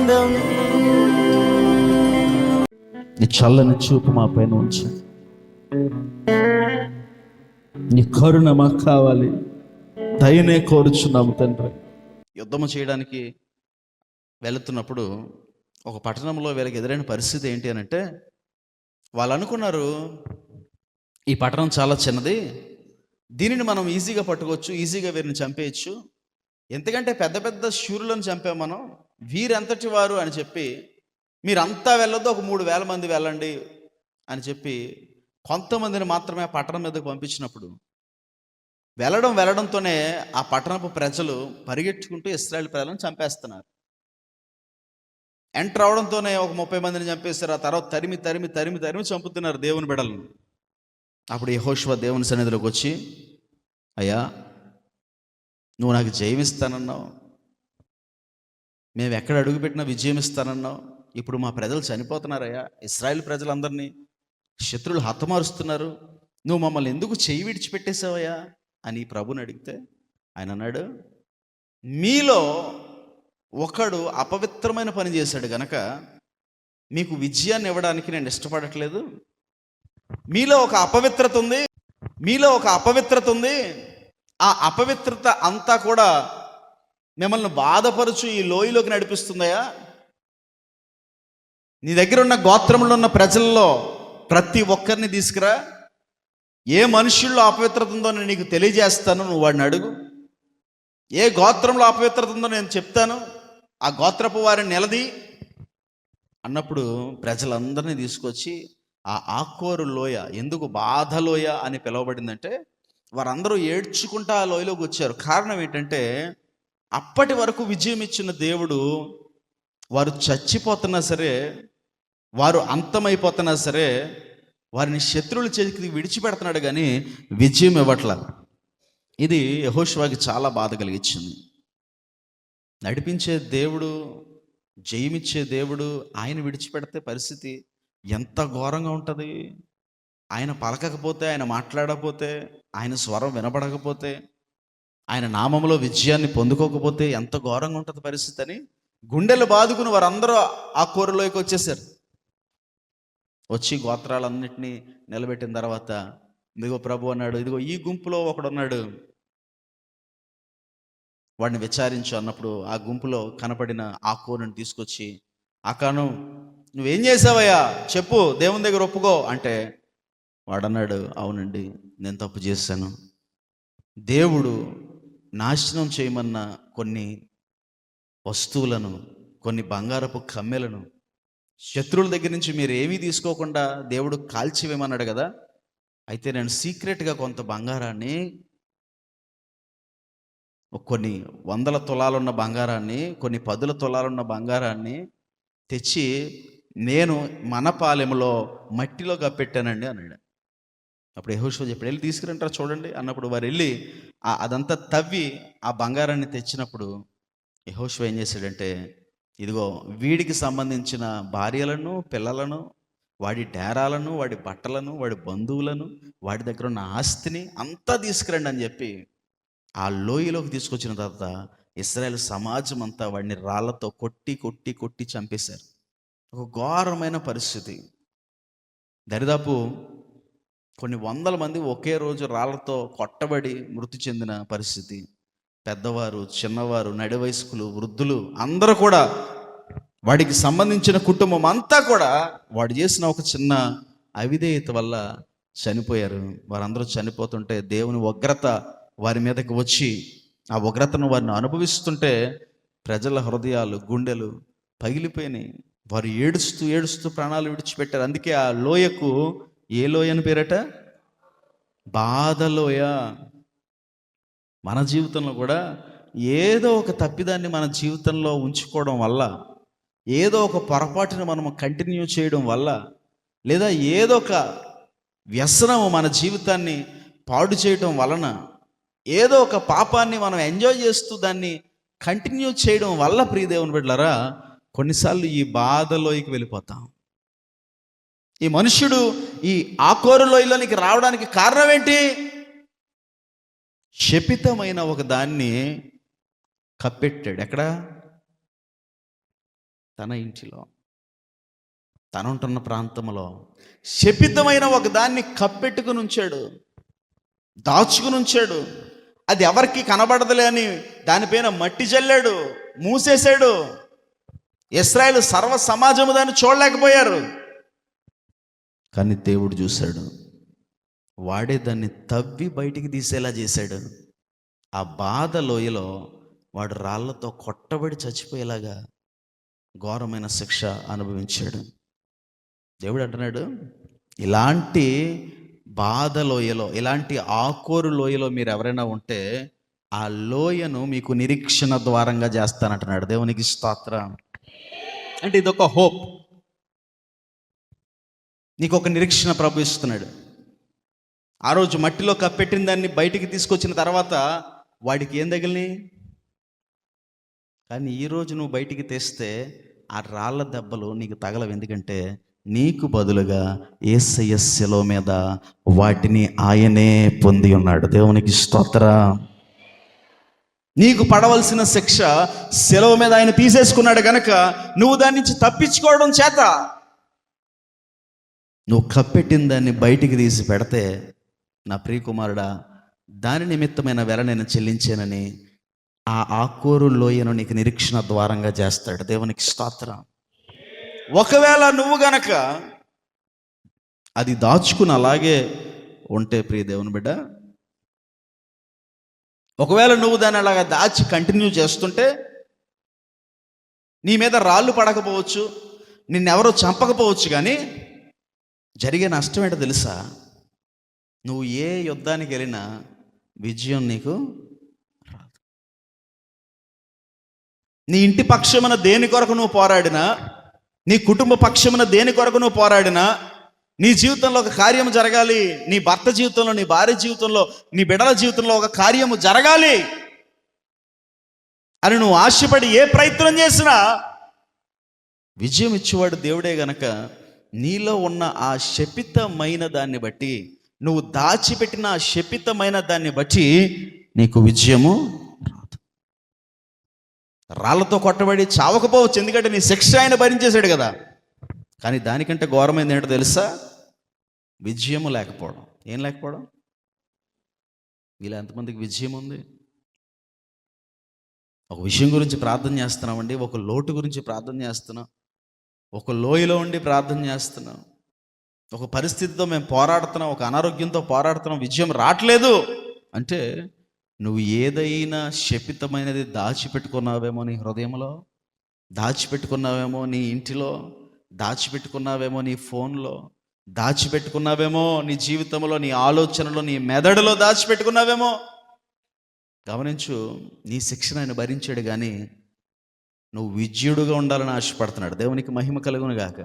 ఆనందం. నీ చల్లని చూపు మా పైన ఉంచు. నీ కరుణ మాకు కావాలి. దయనే కోరుచున్నాము తండ్రి. యుద్ధము చేయడానికి వెళుతున్నప్పుడు ఒక పట్టణంలో వీళ్ళకి ఎదురైన పరిస్థితి ఏంటి అని అంటే, వాళ్ళు అనుకున్నారు ఈ పట్టణం చాలా చిన్నది, దీనిని మనం ఈజీగా పట్టుకోవచ్చు, ఈజీగా వీరిని చంపేయచ్చు, ఎందుకంటే పెద్ద పెద్ద శూరులను చంపాం మనం, వీరెంతటి వారు అని చెప్పి మీరంతా వెళ్ళొద్దు, ఒక 3,000 మంది వెళ్ళండి అని చెప్పి కొంతమందిని మాత్రమే ఆ పట్టణం మీదకు పంపించినప్పుడు వెళ్ళడంతోనే ఆ పట్టణపు ప్రజలు పరిగెట్టుకుంటూ ఇశ్రాయేలు ప్రజలను చంపేస్తున్నారు. ఎంటర్ అవడంతోనే ఒక 30 మందిని చంపేస్తారు. ఆ తర్వాత తరిమి తరిమి తరిమి తరిమి చంపుతున్నారు దేవుని బిడ్డలను. అప్పుడు యెహోషువ దేవుని సన్నిధిలోకి వచ్చి, అయ్యా నువ్వు నాకు జయం ఇస్తానన్నావు, మేము ఎక్కడ అడుగుపెట్టినా విజయం ఇస్తానన్నావు, ఇప్పుడు మా ప్రజలు చనిపోతున్నారయ్యా, ఇశ్రాయేలు ప్రజలందరినీ శత్రువులు హతమారుస్తున్నారు, నువ్వు మమ్మల్ని ఎందుకు చేయి విడిచిపెట్టేశావయ్యా అని ప్రభుని అడిగితే ఆయన అన్నాడు, మీలో ఒకడు అపవిత్రమైన పని చేశాడు గనక మీకు విజయాన్ని ఇవ్వడానికి నేను ఇష్టపడట్లేదు. మీలో ఒక అపవిత్రత ఉంది, ఆ అపవిత్రత అంతా కూడా మిమ్మల్ని బాధపరుచు ఈ లోయలోకి నడిపిస్తుందయ్యా. నీ దగ్గర ఉన్న గోత్రంలో ఉన్న ప్రజల్లో ప్రతి ఒక్కరిని తీసుకురా, ఏ మనుషుల్లో అపవిత్రత ఉందో నేను నీకు తెలియజేస్తాను, నువ్వు వాడిని అడుగు. ఏ గోత్రంలో అపవిత్రత ఉందో నేను చెప్తాను, ఆ గోత్రపు వారిని నిలది అన్నప్పుడు ప్రజలందరినీ తీసుకొచ్చి ఆ ఆకోరు లోయ, ఎందుకు బాధ లోయ అని పిలువబడిందంటే వారందరూ ఏడ్చుకుంటూ ఆ లోయలోకి వచ్చారు. కారణం ఏంటంటే అప్పటి వరకు విజయం ఇచ్చిన దేవుడు వారు చచ్చిపోతున్నా సరే, వారు అంతమైపోతున్నా సరే, వారిని శత్రువుల చేతికి విడిచిపెడుతున్నాడు కానీ విజయం ఇవ్వట్ల. ఇది యెహోషువకి చాలా బాధ కలిగించింది. నడిపించే దేవుడు, జయమిచ్చే దేవుడు ఆయన విడిచిపెడితే పరిస్థితి ఎంత ఘోరంగా ఉంటుంది. ఆయన పలకకపోతే, ఆయన మాట్లాడకపోతే, ఆయన స్వరం వినపడకపోతే, ఆయన నామంలో విజయాన్ని పొందుకోకపోతే ఎంత ఘోరంగా ఉంటుంది పరిస్థితి అని గుండెలు బాదుకుని వారందరూ ఆ కోరలోకి వచ్చేసారు. వచ్చి గోత్రాలన్నింటినీ నిలబెట్టిన తర్వాత ఇదిగో ప్రభు అన్నాడు, ఇదిగో ఈ గుంపులో ఒకడున్నాడు, వాడిని విచారించు అన్నప్పుడు ఆ గుంపులో కనపడిన ఆకోరుని తీసుకొచ్చి, ఆకాను నువ్వేం చేసావయ్యా చెప్పు, దేవుని దగ్గర ఒప్పుకో అంటే వాడన్నాడు, అవునండి నేను తప్పు చేశాను, దేవుడు నాశనం చేయమన్న కొన్ని వస్తువులను, కొన్ని బంగారపు కమ్మెలను శత్రువుల దగ్గర నుంచి మీరు ఏమీ తీసుకోకుండా దేవుడు కాల్చివేమన్నాడు కదా, అయితే నేను సీక్రెట్గా కొంత బంగారాన్ని, కొన్ని 100 తులాలున్న బంగారాన్ని, కొన్ని 10 తులాలున్న బంగారాన్ని తెచ్చి నేను మన పాలెంలో మట్టిలో కప్పెట్టానండి అన్నాడు. అప్పుడు యెహోషువ చెప్పాడు, వెళ్ళి తీసుకురంటారా చూడండి అన్నప్పుడు వారు వెళ్ళి అదంతా తవ్వి ఆ బంగారాన్ని తెచ్చినప్పుడు యెహోషువ ఏం చేశాడంటే, ఇదిగో వీడికి సంబంధించిన భార్యలను, పిల్లలను, వాడి డేరాలను, వాడి బట్టలను, వాడి బంధువులను, వాడి దగ్గర ఉన్న ఆస్తిని అంతా తీసుకురండి అని చెప్పి ఆ లోయలోకి తీసుకొచ్చిన తర్వాత ఇశ్రాయేలు సమాజం అంతా వాడిని రాళ్లతో కొట్టి కొట్టి కొట్టి చంపేశారు. ఒక ఘోరమైన పరిస్థితి. దరిదాపు కొన్ని 100 మంది ఒకే రోజు రాళ్లతో కొట్టబడి మృతి చెందిన పరిస్థితి. పెద్దవారు, చిన్నవారు, నడి వయస్కులు, వృద్ధులు అందరూ కూడా, వాడికి సంబంధించిన కుటుంబం అంతా కూడా వాడు చేసిన ఒక చిన్న అవిధేయత వల్ల చనిపోయారు. వారందరూ చనిపోతుంటే దేవుని ఉగ్రత వారి మీదకి వచ్చి ఆ ఉగ్రతను వారిని అనుభవిస్తుంటే ప్రజల హృదయాలు, గుండెలు పగిలిపోయినాయి. వారు ఏడుస్తూ ఏడుస్తూ ప్రాణాలు విడిచిపెట్టారు. అందుకే ఆ లోయకు ఏ లోయ అని పేరట? బాధలోయ. మన జీవితంలో కూడా ఏదో ఒక తప్పిదాన్ని మన జీవితంలో ఉంచుకోవడం వల్ల, ఏదో ఒక పొరపాటును మనము కంటిన్యూ చేయడం వల్ల, లేదా ఏదో ఒక వ్యసనము మన జీవితాన్ని పాడు చేయడం వలన, ఏదో ఒక పాపాన్ని మనం ఎంజాయ్ చేస్తూ దాన్ని కంటిన్యూ చేయడం వల్ల ప్రియదేవుని బిడ్డలారా కొన్నిసార్లు ఈ బాధలోకి వెళ్ళిపోతాం. ఈ మనుష్యుడు ఈ ఆకోరు లోయలోనికి రావడానికి కారణం ఏంటి? శపితమైన ఒక దాన్ని కప్పెట్టాడు. ఎక్కడ? తన ఇంటిలో, తనుంటున్న ప్రాంతంలో శపితమైన ఒక దాన్ని కప్పెట్టుకుని ఉంచాడు, దాచుకుని ఉంచాడు. అది ఎవరికి కనబడదులే అని దానిపైన మట్టి జల్లాడు, మూసేశాడు. ఇశ్రాయేలు సర్వ సమాజము దాన్ని చూడలేకపోయారు. కానీ దేవుడు చూశాడు, వాడే దాన్ని తవ్వి బయటికి తీసేలా చేశాడు. ఆ బాధ లోయలో వాడు రాళ్లతో కొట్టబడి చచ్చిపోయేలాగా ఘోరమైన శిక్ష అనుభవించాడు. దేవుడు అంటున్నాడు, ఇలాంటి బాధ లోయలో, ఇలాంటి ఆకోరు లోయలో మీరు ఎవరైనా ఉంటే ఆ లోయను మీకు నిరీక్షణ ద్వారంగా చేస్తానంటున్నాడు. దేవునికి స్తోత్రం. అంటే ఇదొక హోప్, నీకు ఒక నిరీక్షణ ప్రభు ఇస్తున్నాడు. ఆ రోజు మట్టిలో కప్పెట్టిన దాన్ని బయటికి తీసుకొచ్చిన తర్వాత వాడికి ఏం తగిలినాయి, కానీ ఈరోజు నువ్వు బయటికి తెస్తే ఆ రాళ్ళ దెబ్బలు నీకు తగలవు. ఎందుకంటే నీకు బదులుగా యేసయ్య శిలువ మీద వాటిని ఆయనే పొంది ఉన్నాడు. దేవునికి స్తోత్రం. నీకు పడవలసిన శిక్ష శిలువ మీద ఆయన తీసేసుకున్నాడు కనుక నువ్వు దాని నుంచి తప్పించుకోవడం చేత నువ్వు కప్పెట్టిన దాన్ని బయటికి తీసి పెడితే, నా ప్రియకుమారుడా, దాని నిమిత్తమైన వెల నేను చెల్లించానని ఆ ఆకోరు లోయను నీకు నిరీక్షణ ద్వారంగా చేస్తాడు. దేవునికి స్తోత్రం. ఒకవేళ నువ్వు గనక అది దాచుకుని అలాగే ఉంటే, ప్రియ దేవుని బిడ్డ, ఒకవేళ నువ్వు దాన్ని అలాగా దాచి కంటిన్యూ చేస్తుంటే, నీ మీద రాళ్ళు పడకపోవచ్చు, నిన్నెవరో చంపకపోవచ్చు, కానీ జరిగే నష్టం ఏంటో తెలుసా? నువ్వు ఏ యుద్ధానికి వెళ్ళినా విజయం నీకు రాదు. నీ ఇంటి పక్షమున దేని కొరకు నువ్వు పోరాడినా, నీ కుటుంబ పక్షమున దేని కొరకు నువ్వు పోరాడినా, నీ జీవితంలో ఒక కార్యము జరగాలి, నీ భర్త జీవితంలో, నీ భార్య జీవితంలో, నీ బిడ్డల జీవితంలో ఒక కార్యము జరగాలి అని నువ్వు ఆశపడి ఏ ప్రయత్నం చేసినా విజయం ఇచ్చేవాడు దేవుడే గనక నీలో ఉన్న ఆ శపితమైన దాన్ని బట్టి, నువ్వు దాచిపెట్టిన ఆ శపితమైన దాన్ని బట్టి నీకు విజయము రాదు. రాళ్లతో కొట్టబడి చావకపోవచ్చు, ఎందుకంటే నీ శిక్ష ఆయన భరించేశాడు కదా. కానీ దానికంటే ఘోరమైంది ఏంటో తెలుసా? విజయము లేకపోవడం. ఏం లేకపోవడం? ఇలా ఎంతమందికి విజయం ఉంది? ఒక విషయం గురించి ప్రార్థన చేస్తున్నామండి, ఒక లోటు గురించి ప్రార్థన చేస్తున్నాం, ఒక లోయలో ఉండి ప్రార్థన చేస్తున్నాం, ఒక పరిస్థితితో మేము పోరాడుతున్నాం, ఒక అనారోగ్యంతో పోరాడుతున్నాం, విజయం రావట్లేదు అంటే నువ్వు ఏదైనా శపితమైనది దాచిపెట్టుకున్నావేమో నీ హృదయంలో, దాచిపెట్టుకున్నావేమో నీ ఇంటిలో, దాచిపెట్టుకున్నావేమో నీ ఫోన్లో, దాచిపెట్టుకున్నావేమో నీ జీవితంలో, నీ ఆలోచనలో, నీ మెదడులో దాచిపెట్టుకున్నావేమో. గమనించు, నీ శిక్షణ ఆయన భరించాడు, కానీ నువ్వు విజయుడుగా ఉండాలని ఆశపడుతున్నాడు. దేవునికి మహిమ కలుగును గాక.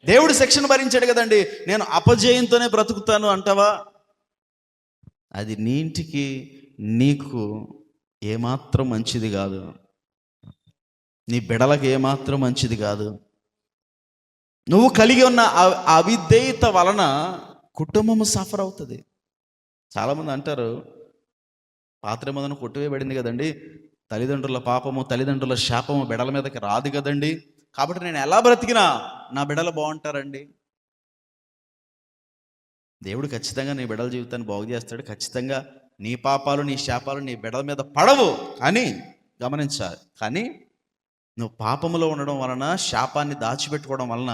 దేవుడు శిక్షణ భరించాడు కదండి, నేను అపజయంతోనే బ్రతుకుతాను అంటావా? అది నీ ఇంటికి, నీకు ఏమాత్రం మంచిది కాదు, నీ బిడలకు ఏమాత్రం మంచిది కాదు. నువ్వు కలిగి ఉన్న అవిధేయత వలన కుటుంబము సఫర్ అవుతుంది. చాలామంది అంటారు, పాత్ర మొదన కొట్టివేయబడింది కదండి, తల్లిదండ్రుల పాపము, తల్లిదండ్రుల శాపము బిడల మీదకి రాదు కదండి, కాబట్టి నేను ఎలా బ్రతికినా నా బిడలు బాగుంటారండి. దేవుడు ఖచ్చితంగా నీ బిడల జీవితాన్ని బాగు చేస్తాడు. ఖచ్చితంగా నీ పాపాలు, నీ శాపాలు నీ బిడల మీద పడవు అని గమనించాలి. కానీ నువ్వు పాపములో ఉండడం వలన, శాపాన్ని దాచిపెట్టుకోవడం వలన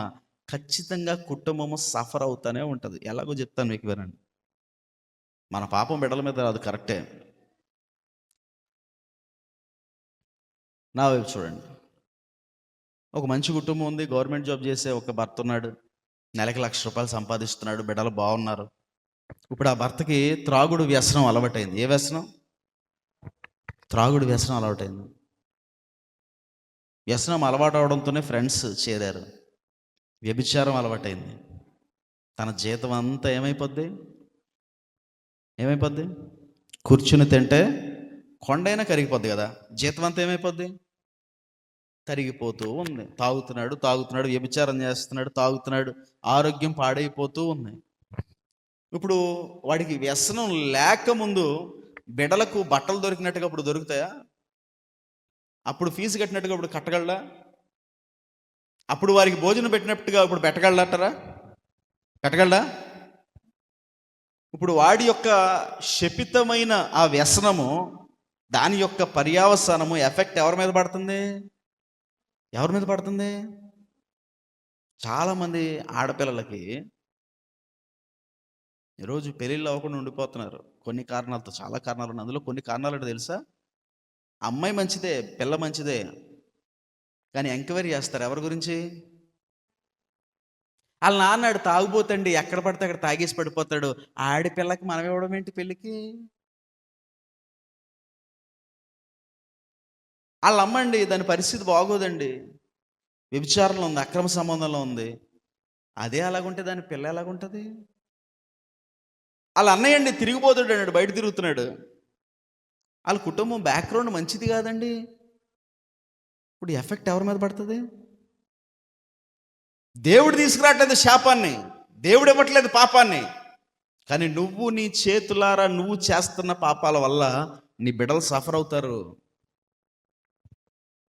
ఖచ్చితంగా కుటుంబము సఫర్ అవుతానే ఉంటుంది. ఎలాగో చెప్తాను మీకు, వినండి. మన పాపం బిడ్డల మీద రాదు, కరెక్టే. నా వైపు చూడండి. ఒక మంచి కుటుంబం ఉంది, గవర్నమెంట్ జాబ్ చేసే ఒక భర్త ఉన్నాడు, నెలకి ₹1,00,000 సంపాదిస్తున్నాడు, బిడ్డలు బాగున్నారు. ఇప్పుడు ఆ భర్తకి త్రాగుడు వ్యసనం అలవాటైంది. ఏ వ్యసనం? త్రాగుడు వ్యసనం అలవాటైంది. వ్యసనం అలవాటు అవడంతోనే ఫ్రెండ్స్ చేరారు, వ్యభిచారం అలవాటైంది. తన జీతం అంతా ఏమైపోద్ది? కూర్చుని తింటే కొండైనా కరిగిపోద్ది కదా, జీతం అంతా ఏమైపోద్ది? కరిగిపోతూ ఉంది. తాగుతున్నాడు, వ్యభిచారం చేస్తున్నాడు, తాగుతున్నాడు, ఆరోగ్యం పాడైపోతూ ఉంది. ఇప్పుడు వాడికి వ్యసనం లేకముందు బిడలకు బట్టలు దొరికినట్టుగా అప్పుడు దొరుకుతాయా? అప్పుడు ఫీజు కట్టినట్టుగా అప్పుడు కట్టగలడా? అప్పుడు వారికి భోజనం పెట్టినట్టుగా ఇప్పుడు పెట్టగలరా? పెట్టగలడా? ఇప్పుడు వాడి యొక్క శపితమైన ఆ వ్యసనము, దాని యొక్క పర్యావసానము, ఎఫెక్ట్ ఎవరి మీద పడుతుంది? ఎవరి మీద పడుతుంది? చాలామంది ఆడపిల్లలకి ఈరోజు పెళ్ళిళ్ళు అవ్వకుండా ఉండిపోతున్నారు కొన్ని కారణాలతో. చాలా కారణాలు ఉన్నాయి, అందులో కొన్ని కారణాలు అంటే తెలుసా? అమ్మాయి మంచిదే, పిల్ల మంచిదే, కానీ ఎంక్వైరీ చేస్తారు ఎవరి గురించి? వాళ్ళ నాన్నాడు తాగుపోతండి, ఎక్కడ పడితే అక్కడ తాగేసి పడిపోతాడు, ఆడపిల్లకి మనం ఇవ్వడం ఏంటి పెళ్ళికి? వాళ్ళ అమ్మండి దాని పరిస్థితి బాగోదండి, వ్యభిచారంలో ఉంది, అక్రమ సంబంధంలో ఉంది, అదే అలాగుంటే దాని పిల్ల ఎలాగుంటుంది? వాళ్ళ అన్నయ్య అండి తిరిగిపోతాడు అన్నాడు, బయట తిరుగుతున్నాడు, వాళ్ళ కుటుంబం బ్యాక్గ్రౌండ్ మంచిది కాదండి. ఇప్పుడు ఎఫెక్ట్ ఎవరి మీద పడుతుంది? దేవుడు తీసుకురావట్లేదు శాపాన్ని, దేవుడు ఇవ్వట్లేదు పాపాన్ని, కానీ నువ్వు నీ చేతులారా నువ్వు చేస్తున్న పాపాల వల్ల నీ బిడ్డలు సఫర్ అవుతారు,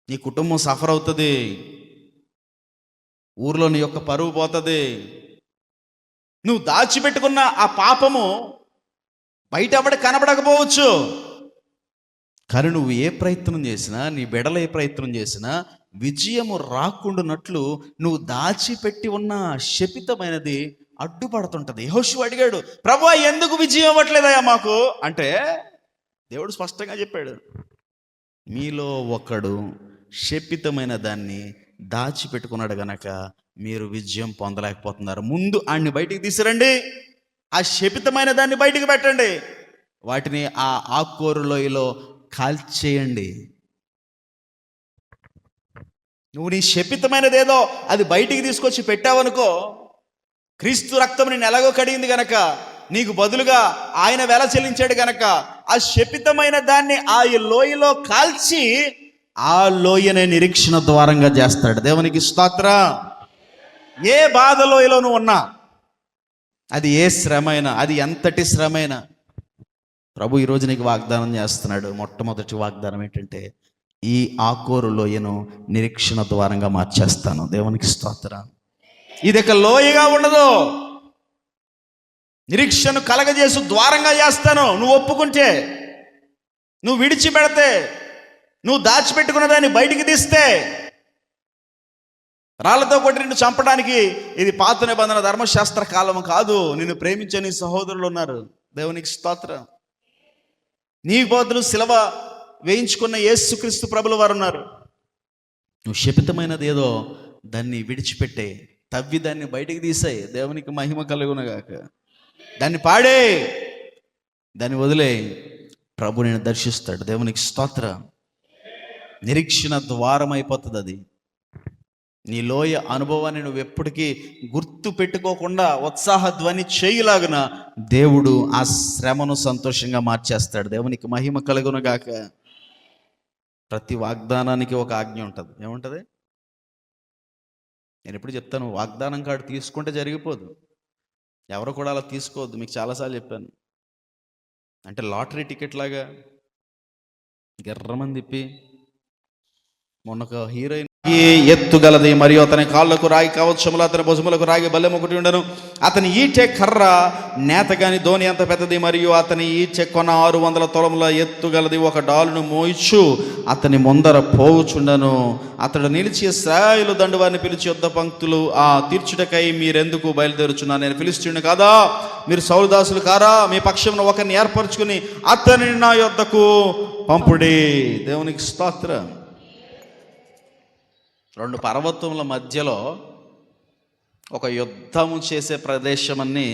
నీ కుటుంబం సఫర్ అవుతుంది, ఊర్లో నీ యొక్క పరువు పోతుంది. నువ్వు దాచిపెట్టుకున్న ఆ పాపము బయట ఎవడ కనబడకపోవచ్చు, కానీ నువ్వు ఏ ప్రయత్నం చేసినా, నీ బిడ్డలు ఏ ప్రయత్నం చేసినా విజయము రాకుండానట్లు నువ్వు దాచిపెట్టి ఉన్న శపితమైనది అడ్డుపడుతుంటది. యెహోషువ అడిగాడు, ప్రభువా ఎందుకు విజయం ఇవ్వట్లేదయ్యా మాకు అంటే, దేవుడు స్పష్టంగా చెప్పాడు, మీలో ఒకడు శపితమైన దాన్ని దాచిపెట్టుకున్నాడు గనక మీరు విజయం పొందలేకపోతున్నారు. ముందు ఆడిని బయటికి తీసుకురండి, ఆ శపితమైన దాన్ని బయటికి పెట్టండి, వాటిని ఆ ఆకుకూర లోయలో కాల్చేయండి. నువ్వు నీ శపితమైనది ఏదో అది బయటికి తీసుకొచ్చి పెట్టావనుకో, క్రీస్తు రక్తం నేను ఎలాగో కడిగింది గనక, నీకు బదులుగా ఆయన వెల చెల్లించాడు గనక, ఆ శపితమైన దాన్ని ఆ లోయలో కాల్చి ఆ లోయనే నిరీక్షణ ద్వారంగా చేస్తాడు. దేవునికి స్తోత్రం. ఏ బాధ లోయలో నువ్వు ఉన్నా, అది ఏ శ్రమైనా, అది ఎంతటి శ్రమైనా, ప్రభు ఈరోజు నీకు వాగ్దానం చేస్తున్నాడు. మొట్టమొదటి వాగ్దానం ఏంటంటే, ఈ ఆకోరు లోయను నిరీక్షణ ద్వారంగా మార్చేస్తాను. దేవునికి స్తోత్రం. ఇది ఒక లోయగా ఉండదు, నిరీక్షను కలగజేసు ద్వారంగా చేస్తాను. నువ్వు ఒప్పుకుంటే, నువ్వు విడిచిపెడితే, నువ్వు దాచిపెట్టుకున్న దాన్ని బయటికి తీస్తే, రాళ్లతో కొట్టి నిన్ను చంపడానికి ఇది పాత నిబంధన ధర్మశాస్త్ర కాలం కాదు. నిన్ను ప్రేమించే నీ సహోదరులు ఉన్నారు. దేవునికి స్తోత్రం. నీ బదులు శిలవ వేయించుకున్న యేసుక్రీస్తు ప్రభుల వారు ఉన్నారు. నువ్వు శపితమైనది ఏదో దాన్ని విడిచిపెట్టే, తవ్వి దాన్ని బయటికి తీసాయి. దేవునికి మహిమ కలుగునగాక. దాన్ని పాడే, దాన్ని వదిలే, ప్రభు నేను దర్శిస్తాడు. దేవునికి స్తోత్రం. నిరీక్షణ ద్వారం అయిపోతుంది అది. నీ లోయ అనుభవాన్ని నువ్వు ఎప్పటికీ గుర్తు పెట్టుకోకుండా ఉత్సాహ ధ్వని చేయులాగున దేవుడు ఆ శ్రమను సంతోషంగా మార్చేస్తాడు. దేవునికి మహిమ కలుగునగాక. ప్రతి వాగ్దానానికి ఒక ఆజ్ఞ ఉంటుంది. ఏముంటుంది? నేను ఎప్పుడు చెప్తాను, వాగ్దానం కార్డు తీసుకుంటే జరిగిపోదు. ఎవరు కూడా అలా తీసుకోవద్దు. మీకు చాలాసార్లు చెప్పాను. అంటే లాటరీ టికెట్ లాగా గర్రమని తిప్పి, మొన్న ఒక హీరోయిన్ ఎత్తుగలది మరియు అతని కాళ్ళకు రాగి కవచములు, అతని భుజములకు రాగి బల్లెం ఒకటి ఉండను. అతని ఈటె కర్ర నేతగాని ధోని అంత పెద్దది, మరియు అతని ఈటె కొన 600 తొలముల ఎత్తుగలది. ఒక డాలును మోయిచు అతని ముందర పోవుచుండను. అతడు నిలిచి ఇశ్రాయేలు దండువారిని పిలిచి, యుద్ధ పంక్తులు తీర్చుటకై మీరెందుకు బయలుదేరుచున్నారు? నేను ఫిలిష్తీయుని కాదా? మీరు సౌలు దాసులు కారా? మీ పక్షమున ఒకరిని ఏర్పరచుకుని అతనిని నా యొద్దకు పంపుడి. దేవునికి స్తోత్రం. 2 పర్వతముల మధ్యలో ఒక యుద్ధము చేసే ప్రదేశం అన్ని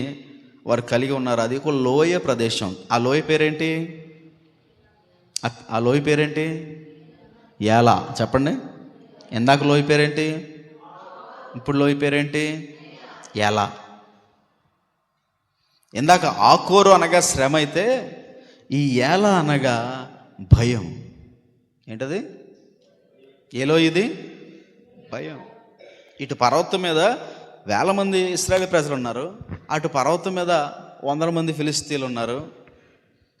వారు కలిగి ఉన్నారు. అది ఒక లోయ ప్రదేశం. ఆ లోయ పేరేంటి? ఆ లోయ పేరేంటి? ఎలా చెప్పండి. ఇందాక లోయ పేరేంటి? ఇప్పుడు లోయ పేరేంటి? ఎలా. ఇందాక ఆకోరు అనగా శ్రమ అయితే, ఈ ఎలా అనగా భయం. ఏంటది? ఏ లోయ ఇది? భయం. ఇటు పర్వతం మీద 1000 మంది ఇశ్రాయేలు ప్రజలు ఉన్నారు, అటు పర్వతం మీద 100 మంది ఫిలిస్తీన్లు ఉన్నారు.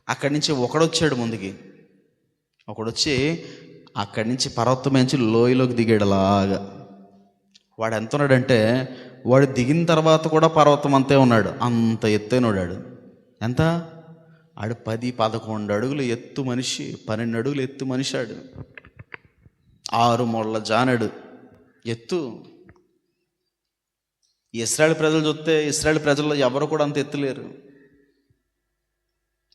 అక్కడి నుంచి ఒకడొచ్చాడు ముందుకి, ఒకడొచ్చి అక్కడి నుంచి పర్వతం నుంచి లోయలోకి దిగాడు. అలాగా వాడు ఎంత ఉన్నాడంటే వాడు దిగిన తర్వాత కూడా పర్వతం అంతే ఉన్నాడు, అంత ఎత్తైన వాడు. ఎంత? ఆడు 10-11 అడుగులు ఎత్తు మనిషి, 12 అడుగులు ఎత్తు మనిషి. ఆడు 6 మొళ్ళ జానడు ఎత్తు. ఇశ్రాయేలు ప్రజలు చూస్తే ఇశ్రాయేలు ప్రజల్లో ఎవరు కూడా అంత ఎత్తులేరు.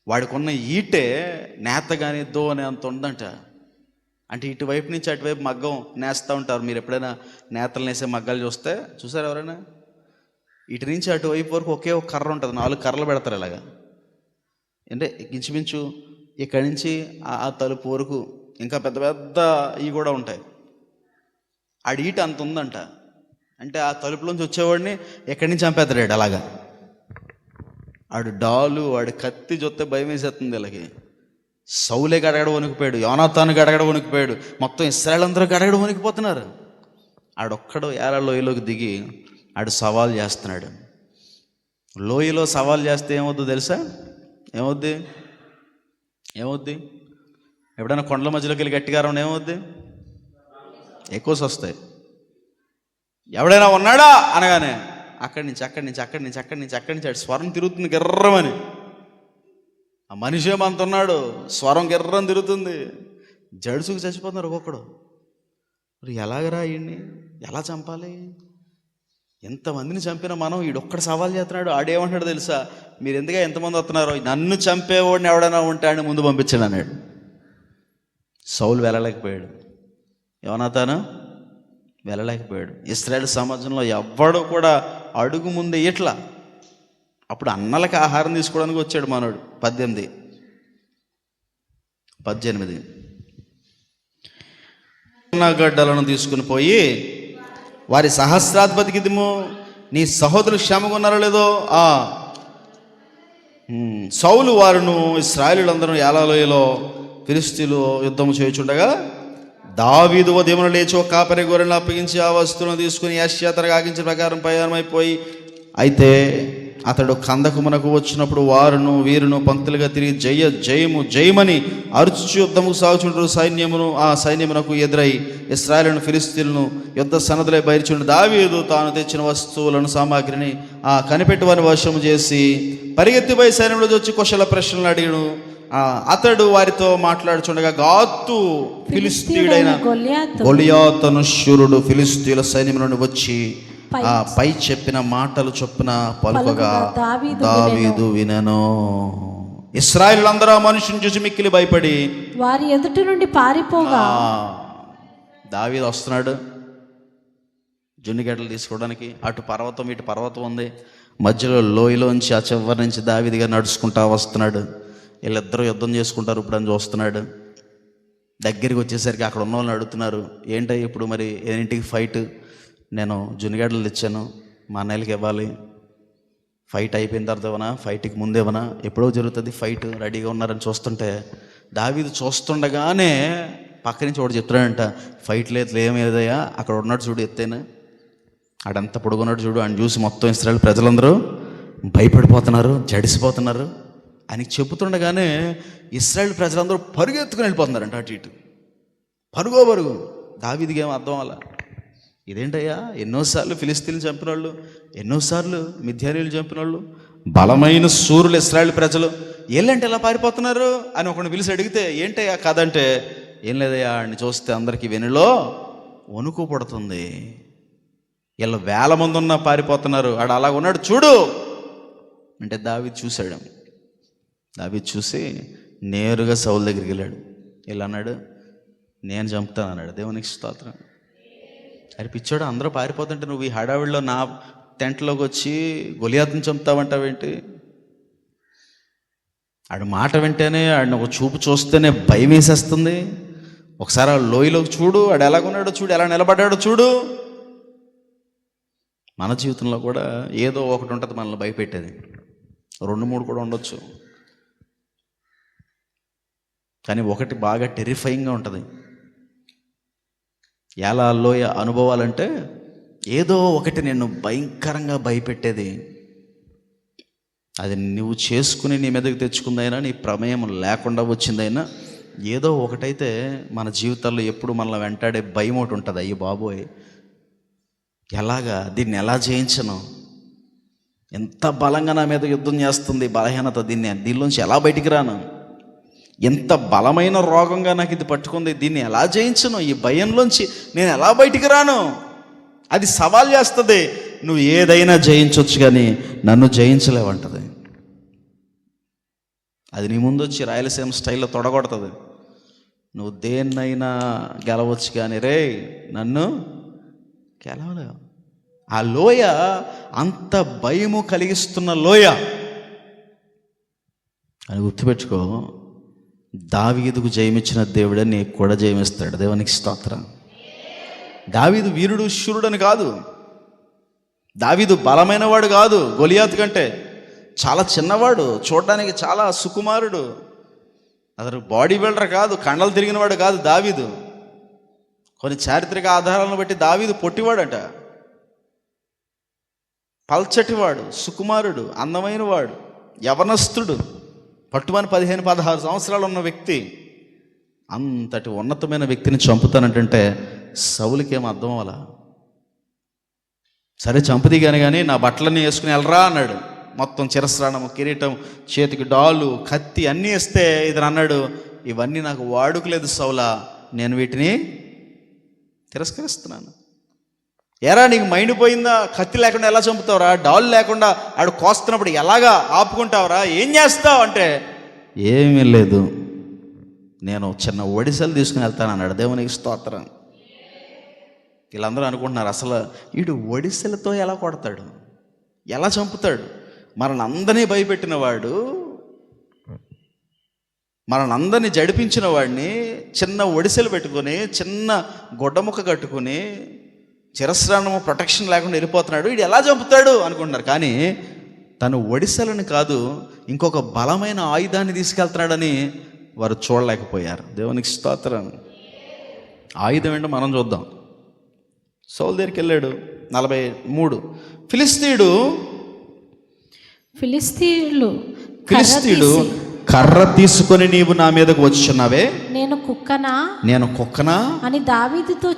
వాడికున్న ఈటే నేత కానీ దో అని అంత ఉందంట. అంటే ఇటువైపు నుంచి అటువైపు మగ్గం నేస్తూ ఉంటారు. మీరు ఎప్పుడైనా నేతలు నేసే మగ్గాలు చూసారు ఎవరైనా? ఇటు నుంచి అటువైపు వరకు ఒకే ఒక కర్ర ఉంటుంది, 4 కర్రలు పెడతారు ఇలాగా. అంటే ఇంచుమించు ఇక్కడి నుంచి ఆ తలుపు వరకు ఇంకా పెద్ద పెద్ద ఇవి కూడా ఉంటాయి. ఆడి ఈట అంత ఉందంట. అంటే ఆ తలుపులోంచి వచ్చేవాడిని ఎక్కడి నుంచి చంపేస్తాడు అలాగా. ఆడు డాలు, వాడి కత్తి చూస్తే భయం వేసేస్తుంది వీళ్ళకి. సౌలే గడగడ వణికిపోయాడు, యోనాతాను గడగడ వణికిపోయాడు, మొత్తం ఇశ్రాయేలు అందరూ గడగడ వణికిపోతున్నారు. ఆడొక్కడు ఏల లోయలోకి దిగి ఆడు సవాల్ చేస్తున్నాడు. లోయలో సవాల్ చేస్తే ఏమవుద్దు తెలుసా? ఏమవుద్ది? ఎప్పుడైనా కొండల మధ్యలోకి వెళ్ళి గట్టిగా రౌండ్ ఏమవుద్ది? ఎక్కువసి వస్తాయి. ఎవడైనా ఉన్నాడా అనగానే అక్కడి నుంచి ఆడు స్వరం తిరుగుతుంది గిర్రమని. ఆ మనిషి ఏమంత ఉన్నాడు, స్వరం గిర్రం తిరుగుతుంది. జడుసుకు చచ్చిపోతున్నారు ఒక్కొక్కడు. మరి ఎలాగరా ఈయన్ని ఎలా చంపాలి? ఎంతమందిని చంపినా మనం ఈడొక్కడు సవాల్ చేస్తున్నాడు. ఆడేమంటాడు తెలుసా? మీరు ఎందుకు ఎంతమంది వస్తున్నారో, నన్ను చంపేవాడిని ఎవడైనా ఉంటే ఆయన ముందు పంపించాడు అన్నాడు. సౌలు వెళ్ళలేకపోయాడు, యోనాతాను వెళ్ళలేకపోయాడు. ఇశ్రాయేలు సమాజంలో ఎవ్వడు కూడా అడుగు ముందే ఇట్లా. అప్పుడు అన్నలకి ఆహారం తీసుకోవడానికి వచ్చాడు మనోడు. 18 గడ్డలను తీసుకుని పోయి వారి సహస్రాధిపతికి ఇద్దుము, నీ సహోదరులు క్షేమంగా ఉన్నారో లేదో. సౌలు వారును ఇశ్రాయేలీయులందరూ ఏలాలోయలో ఫిలిష్తీయులు యుద్ధము చేయుచుండగా దావీదు ఉదయమున లేచి ఒక కాపరి గొర్రెలను అప్పగించి ఆ వస్తువులను తీసుకుని యెష్షయి ఆగించిన ప్రకారం ప్రయాణమైపోయి, అయితే అతడు కందకమునకు వచ్చినప్పుడు వారును వీరును పంక్తులుగా తిరిగి జయమని అరుచు యుద్ధముకు సాగుచుంటారు. ఆ సైన్యమునకు ఎదురై ఇశ్రాయేలును ఫిలిష్తీయులను యుద్ధ సన్నద్ధులై బయలుచుండి దావీదు తాను తెచ్చిన వస్తువులను సామాగ్రిని కనిపెట్టి వారిని వశము చేసి పరిగెత్తిపోయి సైన్యంలో వచ్చి కుశల ప్రశ్నలు అడిగాడు. అతడు వారితో మాట్లాడుచుండగా గాతు ఫిలిష్తీయుడైన గొలియాతును శూరుడు ఫిలిష్తీయుల సైన్యం నుండి వచ్చి పై చెప్పిన మాటలు చొప్పున పలుకగా దావీదు వినెను. ఇశ్రాయేలులందరూ ఆ మనుషుని చూసి మిక్కిలి భయపడి వారి ఎదుటి నుండి పారిపోగా దావీదు వస్తున్నాడు జున్నిగడ్డలు తీసుకోవడానికి. అటు పర్వతం ఇటు పర్వతం ఉంది, మధ్యలో లోయలోంచి ఆ చివరి నుంచి దావీదుగా నడుచుకుంటా వస్తున్నాడు. వీళ్ళిద్దరూ యుద్ధం చేసుకుంటారు ఇప్పుడు అని చూస్తున్నాడు. దగ్గరికి వచ్చేసరికి అక్కడ ఉన్న వాళ్ళని అడుగుతున్నారు, ఏంటో ఇప్పుడు మరి ఎన్నింటికి ఫైట్? నేను జున్నిగడ్డలు తెచ్చాను, మా అన్నయ్యలకి ఇవ్వాలి. ఫైట్ అయిపోయిన తర్వాత ఏమన్నా, ఫైట్కి ముందేమన్నా, ఎప్పుడో జరుగుతుంది ఫైట్, రెడీగా ఉన్నారని చూస్తుంటే దావీదు చూస్తుండగానే పక్క నుంచి ఒకటి చెప్తున్నాడంట, ఫైట్ లేదు ఏమేదయ్యా, అక్కడ ఉన్నాడు చూడు ఎత్తైనా, ఆడంతా పొడుగున్నాడు చూడు, ఆయన చూసి మొత్తం ఇశ్రాయేలు ప్రజలందరూ భయపడిపోతున్నారు, జడిసిపోతున్నారు అని చెబుతుండగానే ఇశ్రాయేలు ప్రజలందరూ పరుగెత్తుకుని వెళ్ళిపోతున్నారంట అటు ఇటు, పరుగు. దావీదుకి ఏం అర్థం అలా, ఇదేంటయ్యా, ఎన్నోసార్లు ఫిలిష్తీయులు చంపిన వాళ్ళు, ఎన్నోసార్లు మిద్యానీయులు చంపిన వాళ్ళు, బలమైన శూరులు ఇశ్రాయేలు ప్రజలు, ఏళ్ళంటే ఎలా పారిపోతున్నారు అని ఒకరిని పిలిచి అడిగితే ఏంటయ్యా కాదంటే, ఏం లేదయ్యా అని చూస్తే అందరికీ వెనులో వణుకు పడుతుంది, వీళ్ళు 1000 మంది ఉన్నా పారిపోతున్నారు, ఆడు అలాగ ఉన్నాడు చూడు అంటే దావీదు చూశాడు. దావీదు చూసి నేరుగా సౌలు దగ్గరికి వెళ్ళాడు. ఇలా అన్నాడు, నేను చంపుతాను అన్నాడు. దేవునికి స్తోత్రం. అది పిచ్చోడు, అందరూ పారిపోతుంటే నువ్వు ఈ హడావిడిలో నా టెంట్లోకి వచ్చి గొలియాతుని చంపుతావంటావేంటి? ఆడు మాట వింటేనే, ఆడిని ఒక చూపు చూస్తేనే భయం వేసేస్తుంది. ఒకసారి ఆ లోయలోకి చూడు, ఆడు ఎలాగున్నాడో చూడు, ఎలా నిలబడ్డాడో చూడు. మన జీవితంలో కూడా ఏదో ఒకటి ఉంటుంది మనల్ని భయపెట్టేది, 2-3 కూడా ఉండొచ్చు, కానీ ఒకటి బాగా టెరిఫైయింగ్గా ఉంటుంది. ఎలా లోయ అనుభవాలంటే ఏదో ఒకటి నిన్ను భయంకరంగా భయపెట్టేది. అది నువ్వు చేసుకుని నీ మీదకి తెచ్చుకుందైనా, నీ ప్రమేయం లేకుండా వచ్చిందైనా, ఏదో ఒకటైతే మన జీవితాల్లో ఎప్పుడు మనల్ని వెంటాడే భయం ఒకటి ఉంటుంది. అయ్యి బాబోయ్, ఎలాగా దీన్ని ఎలా జయించను? ఎంత బలంగా నా మీద యుద్ధం చేస్తుంది బలహీనత, దీనిలోంచి ఎలా బయటికి రాను? ఎంత బలమైన రోగంగా నాకు ఇది పట్టుకుంది, దీన్ని ఎలా జయించను? ఈ భయంలోంచి నేను ఎలా బయటికి రాను? అది సవాల్ చేస్తుంది. నువ్వు ఏదైనా జయించవచ్చు కానీ నన్ను జయించలేవంటది. అది నీ ముందు వచ్చి రాయలసీమ స్టైల్లో తొడగొడుతుంది. నువ్వు దేన్నైనా గెలవచ్చు కానీ రే నన్ను గెలవలేవు. ఆ లోయ అంత భయము కలిగిస్తున్న లోయ అని గుర్తుపెట్టుకో. దావీదుకు జయమిచ్చిన దేవుడే నీకు కూడా జయమిస్తాడు. దేవునికి స్తోత్రం. దావీదు వీరుడు శూరుడని కాదు, దావీదు బలమైన వాడు కాదు, గొలియాతు కంటే చాలా చిన్నవాడు, చూడడానికి చాలా సుకుమారుడు, అతను బాడీ బిల్డర్ కాదు, కండలు తిరిగినవాడు కాదు దావీదు. కొన్ని చారిత్రక ఆధారాలను బట్టి దావీదు పొట్టివాడట, పల్చటివాడు, సుకుమారుడు, అందమైన వాడు, యవనస్తుడు, పట్టుమని 15-16 సంవత్సరాలు ఉన్న వ్యక్తి. అంతటి ఉన్నతమైన వ్యక్తిని చంపుతానంటే సౌలుకేం అర్థం అవ్వాలా? సరే చంపుదిగాని కానీ నా బట్టలన్నీ వేసుకుని వెళ్ళరా అన్నాడు. మొత్తం చిరస్రాణము, కిరీటం, చేతికి డాలు, కత్తి అన్నీ వేస్తే ఇతను అన్నాడు, ఇవన్నీ నాకు వాడుకలేదు సౌలా, నేను వీటిని తిరస్కరిస్తున్నాను. ఎరా నీకు మైండ్ పోయిందా? కత్తి లేకుండా ఎలా చంపుతావురా? డాల్ లేకుండా ఆడు కోస్తున్నప్పుడు ఎలాగా ఆపుకుంటావురా? ఏం చేస్తావు అంటే, ఏమీ లేదు, నేను చిన్న ఒడిసెలు తీసుకుని వెళ్తాను అన్నాడు. దేవునికి స్తోత్రం. వీళ్ళందరూ అనుకుంటున్నారు అసలు వీడు ఒడిసెలతో ఎలా కొడతాడు, ఎలా చంపుతాడు? మనల్ని అందరినీ భయపెట్టిన వాడు, మనల్ని అందరినీ జడిపించిన వాడిని చిన్న ఒడిసెలు పెట్టుకొని, చిన్న గొడ్డముక్క కట్టుకుని, చిరస్రాణము ప్రొటెక్షన్ లేకుండా వెళ్ళిపోతున్నాడు, వీడు ఎలా చంపుతాడు అనుకుంటున్నారు. కానీ తను ఒడిసెలను కాదు, ఇంకొక బలమైన ఆయుధాన్ని తీసుకెళ్తున్నాడని వారు చూడలేకపోయారు. దేవునికి స్తోత్రం. ఆయుధం ఏంటో మనం చూద్దాం. సౌలు దగ్గరికి వెళ్ళాడు. 43 ఫిలిస్తీయుడు కర్ర తీసుకొని నీవు నా మీదకు వచ్చుచున్నావే, నేను కుక్కనా అని దావీదుతో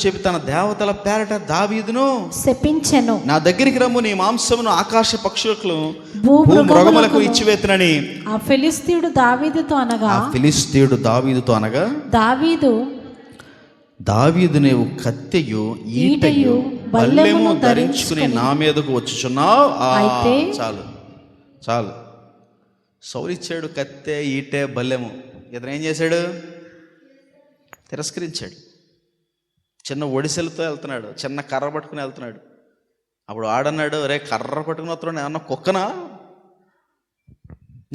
చెప్పి తన దేవతల పేరట దావీదును శపించెను. నా దగ్గరికి రమ్ము, నీ మాంసమును ఆకాశ పక్షులకు భూమృగములకు ఇచ్చివేతునని ఆ ఫిలిస్తీయుడు దావీదుతో అనగా దావీదు నీవు కత్తెయు ఈటయు బల్లెము ధరించుకుని నా మీదకు వచ్చుచున్నావు. చాలు సౌలు ఇచ్చాడు కత్తె, ఈటె, బల్లెము. ఇతను ఏం చేశాడు? తిరస్కరించాడు. చిన్న ఒడిసెలతో వెళ్తున్నాడు, చిన్న కర్ర పట్టుకుని వెళ్తున్నాడు. అప్పుడు ఆడన్నాడు, రే కర్ర పట్టుకుని వస్తున్నాడు, ఏమన్నా కుక్కనా?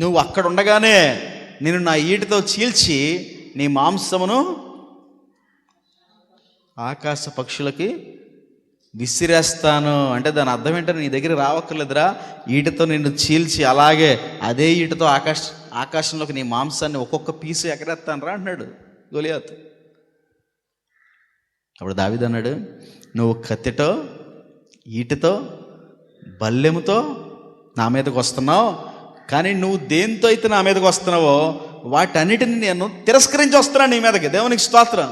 నువ్వు అక్కడ ఉండగానే నేను నా ఈటతో చీల్చి నీ మాంసమును ఆకాశ పక్షులకి విసిరేస్తాను అంటే దాని అర్థం ఏంటంటే నీ దగ్గర రావక్కర్లేదురా, ఈటతో నిన్ను చీల్చి అలాగే అదే ఈటతో ఆకాశంలోకి నీ మాంసాన్ని ఒక్కొక్క పీసు ఎక్కడెత్తాను రా అంటున్నాడు గొలియాతు. అప్పుడు దావీదు అన్నాడు, నువ్వు కత్తితో, ఈటతో, బల్లెముతో నా మీదకి వస్తున్నావు, కానీ నువ్వు దేంతో అయితే నా మీదకి వస్తున్నావో వాటన్నిటిని నేను తిరస్కరించి వస్తున్నాను నీ మీదకి. దేవునికి స్తోత్రం.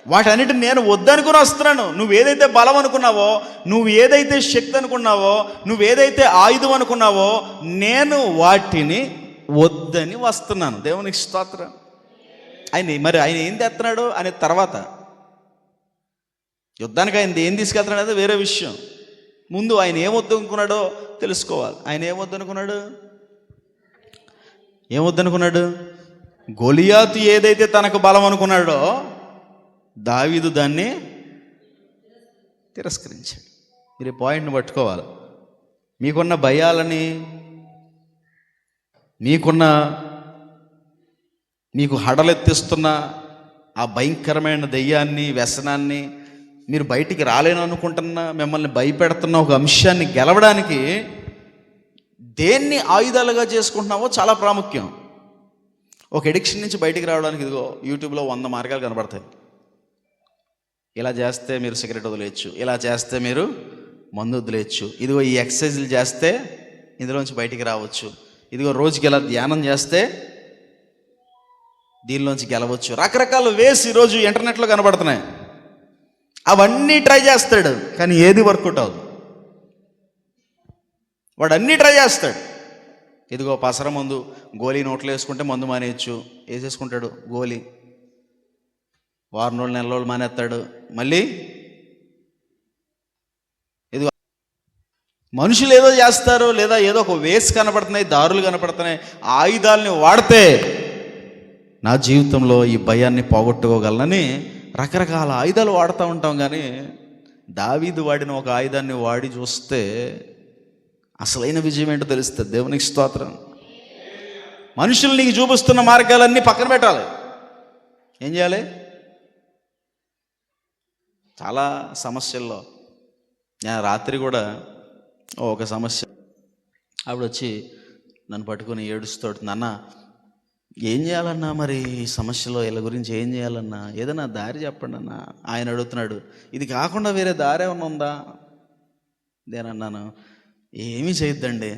వాటన్నిటిని నేను వద్దనుకుని వస్తున్నాను. నువ్వు ఏదైతే బలం అనుకున్నావో, నువ్వు ఏదైతే శక్తి అనుకున్నావో, నువ్వు ఏదైతే ఆయుధం అనుకున్నావో, నేను వాటిని వద్దని వస్తున్నాను. దేవునికి స్తోత్రం. ఆయన ఏం తెస్తున్నాడు అనే తర్వాత యుద్ధానికి ఆయన ఏం తీసుకెళ్తున్నాడు అనేది వేరే విషయం. ముందు ఆయన ఏమొద్దనుకున్నాడో తెలుసుకోవాలి. ఆయన ఏమొద్దనుకున్నాడు? గొలియాతు ఏదైతే తనకు బలం అనుకున్నాడో దావీదు దాన్ని తిరస్కరించాడు. మీరు ఈ పాయింట్ని పట్టుకోవాలి. మీకున్న భయాలని, మీకు హడలెత్తిస్తున్న ఆ భయంకరమైన దెయ్యాన్ని, వ్యసనాన్ని, మీరు బయటికి రాలేను అనుకుంటున్నా, మిమ్మల్ని భయపెడుతున్న ఒక అంశాన్ని గెలవడానికి దేన్ని ఆయుధాలుగా చేసుకుంటున్నావో చాలా ప్రాముఖ్యం. ఒక ఎడిక్షన్ నుంచి బయటికి రావడానికి ఇదిగో యూట్యూబ్లో 100 మార్గాలు కనబడతాయి. ఇలా చేస్తే మీరు సిగరెట్ వదిలేయచ్చు, ఇలా చేస్తే మీరు మందు వదిలేయచ్చు, ఇదిగో ఈ ఎక్సర్సైజులు చేస్తే ఇందులోంచి బయటికి రావచ్చు, ఇదిగో రోజుకి ఇలా ధ్యానం చేస్తే దీనిలోంచి గెలవచ్చు. రకరకాల వేస్ ఈరోజు ఇంటర్నెట్లో కనబడుతున్నాయి. అవన్నీ ట్రై చేస్తాడు, కానీ ఏది వర్కౌట్ అవ్వదు. వాడు అన్నీ ట్రై చేస్తాడు. ఇదిగో పసర మందు, గోళీ నోట్లో వేసుకుంటే మందు మానేయచ్చు, వేసేసుకుంటాడు గోళీ. వారం రోజులు, నెల రోజులు మానేస్తాడు. మళ్ళీ ఇదిగో మనుషులు ఏదో చేస్తారు, లేదా ఏదో ఒక వేస్ కనపడుతున్నాయి, దారులు కనపడుతున్నాయి, ఆయుధాలని వాడితే నా జీవితంలో ఈ భయాన్ని పోగొట్టుకోగలనని రకరకాల ఆయుధాలు వాడుతూ ఉంటాం. కానీ దావీదు వాడిన ఒక ఆయుధాన్ని వాడి చూస్తే అసలైన విజయం ఏంటో తెలుస్తుంది. దేవునికి స్తోత్రం. మనుషులు నీకు చూపిస్తున్న మార్గాలన్నీ పక్కన పెట్టాలి. ఏం చేయాలి? చాలా సమస్యల్లో నేను రాత్రి కూడా ఒక సమస్య, ఆవిడ వచ్చి నన్ను పట్టుకొని ఏడుస్తాడు, నాన్న ఏం చేయాలన్నా, మరి ఈ సమస్యలో వీళ్ళ గురించి ఏం చేయాలన్నా, ఏదైనా దారి చెప్పండి అన్న. ఆయన అడుగుతున్నాడు, ఇది కాకుండా వేరే దారి ఏమన్నా ఉందా? నేనన్నాను, ఏమీ చేయొద్దండి,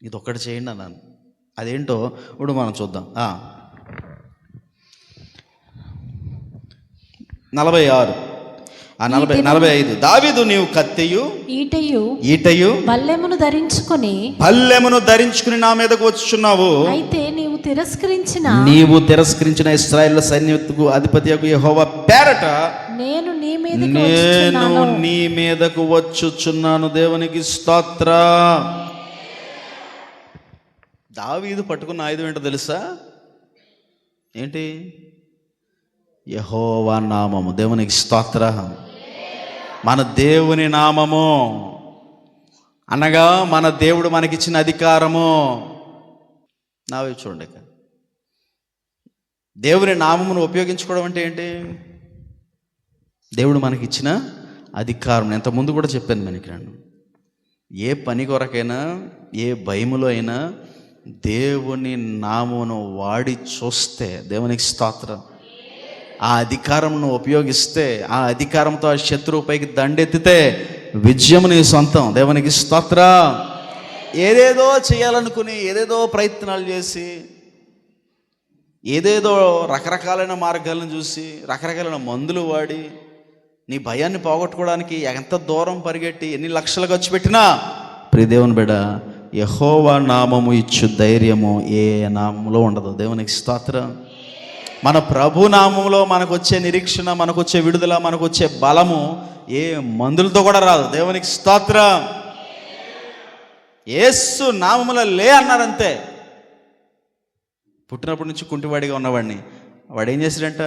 ఇది ఒక్కటి చేయండి అన్నాను. అదేంటో ఇప్పుడు మనం చూద్దాం. 46 45 దావీదు, నీవు కత్తియు ఈటయు బల్లెమును ధరించుకుని నా మీదకు వచ్చుచున్నావు. అయితే నీవు తిరస్కరించిన ఇశ్రాయేలు సైన్యముకు అధిపతియగు యెహోవా పేరట నేను నీ మీదకు వచ్చుచున్నాను. దేవునికి స్తోత్రం. దావీదు పట్టుకున్న ఆయుధం ఏంటో తెలుసా? ఏంటి? యెహోవా నామము. దేవునికి స్తోత్రం. మన దేవుని నామము అనగా మన దేవుడు మనకిచ్చిన అధికారము. నావే చూడండి, దేవుని నామమును ఉపయోగించుకోవడం అంటే ఏంటి? దేవుడు మనకిచ్చిన అధికారం. నేను ఇంతకుముందు కూడా చెప్పాను మనకి, ఏ పని కొరకైనా, ఏ భయములో అయినా దేవుని నామమును వాడి చూస్తే, దేవునికి స్తోత్రం, ఆ అధికారంను ఉపయోగిస్తే, ఆ అధికారంతో ఆ శత్రువుపైకి దండెత్తితే విజయం నీ సొంతం. దేవునికి స్తోత్రం. ఏదేదో చేయాలనుకుని, ఏదేదో ప్రయత్నాలు చేసి, ఏదేదో రకరకాలైన మార్గాలను చూసి, రకరకాలైన మందులు వాడి నీ భయాన్ని పోగొట్టుకోవడానికి ఎంత దూరం పరిగెట్టి ఎన్ని లక్షలు ఖర్చు పెట్టినా, ప్రియ దేవుని బిడ్డ, యెహోవా నామము ఇచ్చు ధైర్యము ఏ నామంలో ఉండదు. దేవునికి స్తోత్రం. మన ప్రభు నామంలో మనకు వచ్చే నిరీక్షణ, మనకు వచ్చే విడుదల, మనకు వచ్చే బలము ఏ మందులతో కూడా రాదు. దేవునికి స్తోత్రం. యేసు నామములో లే అన్నారంతే. పుట్టినప్పటి నుంచి కుంటివాడిగా ఉన్నవాడిని వాడు ఏం చేశాడంట?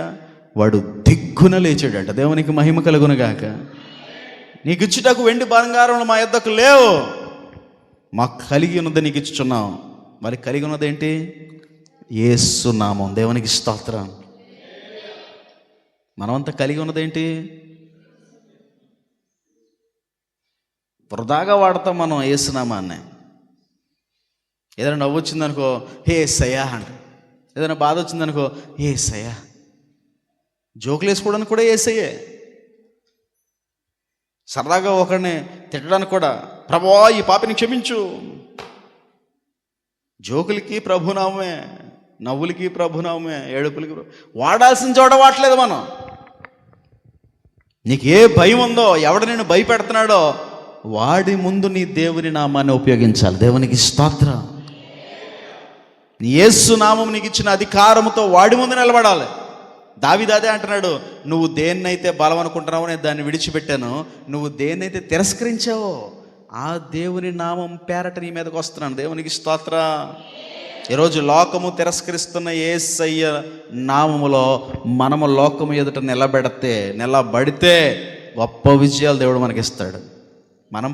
వాడు దిగ్గున లేచాడంట. దేవునికి మహిమ కలుగునుగాక. నీకు ఇచ్చుటకు వెండి బంగారములు మా యొద్దకు లేవు, మాకు కలిగి ఉన్నది నీకు ఇచ్చుచున్నాం. మరి కలిగి ఉన్నది ఏంటి? యేసు నామం. దేవునికి స్తోత్రం. మనమంతా కలిగి ఉన్నదేంటి? వృధాగా వాడతాం మనం యేసు నామాన్ని. ఏదైనా నవ్వు వచ్చిందనుకో, హే సయ్యా అంట. ఏదైనా బాధ వచ్చిందనుకో, ఏ సయ్యా. జోకులు వేసుకోవడానికి కూడా ఏసయ్యే. సరదాగా ఒకరిని తిట్టడానికి కూడా, ప్రభువా ఈ పాపిని క్షమించు. జోకులకి ప్రభునామే, నవ్వులకి ప్రభునామే, ఏడుపులకి వాడాల్సిన చోట వాడలేదు మనం. నీకు ఏ భయం ఉందో, ఎవడు నేను భయపెడుతున్నాడో వాడి ముందు నీ దేవుని నామాన్ని ఉపయోగించాలి. దేవునికి స్తోత్రం. నీ యేసు నామం నీకు ఇచ్చిన అధికారముతో వాడి ముందు నిలబడాలి. దావీదు అదే అంటున్నాడు, నువ్వు దేన్నైతే బలం అనుకుంటున్నావో నేను దాన్ని విడిచిపెట్టాను, నువ్వు దేన్నైతే తిరస్కరించావో ఆ దేవుని నామం పేరట నీ మీదకి వస్తున్నాను. దేవునికి స్తోత్రం. ఈరోజు లోకము తిరస్కరిస్తున్న యేసయ్య నామములో మనము లోకము ఎదుట నిలబడితే గొప్ప విజయాలు దేవుడు మనకిస్తాడు. మనం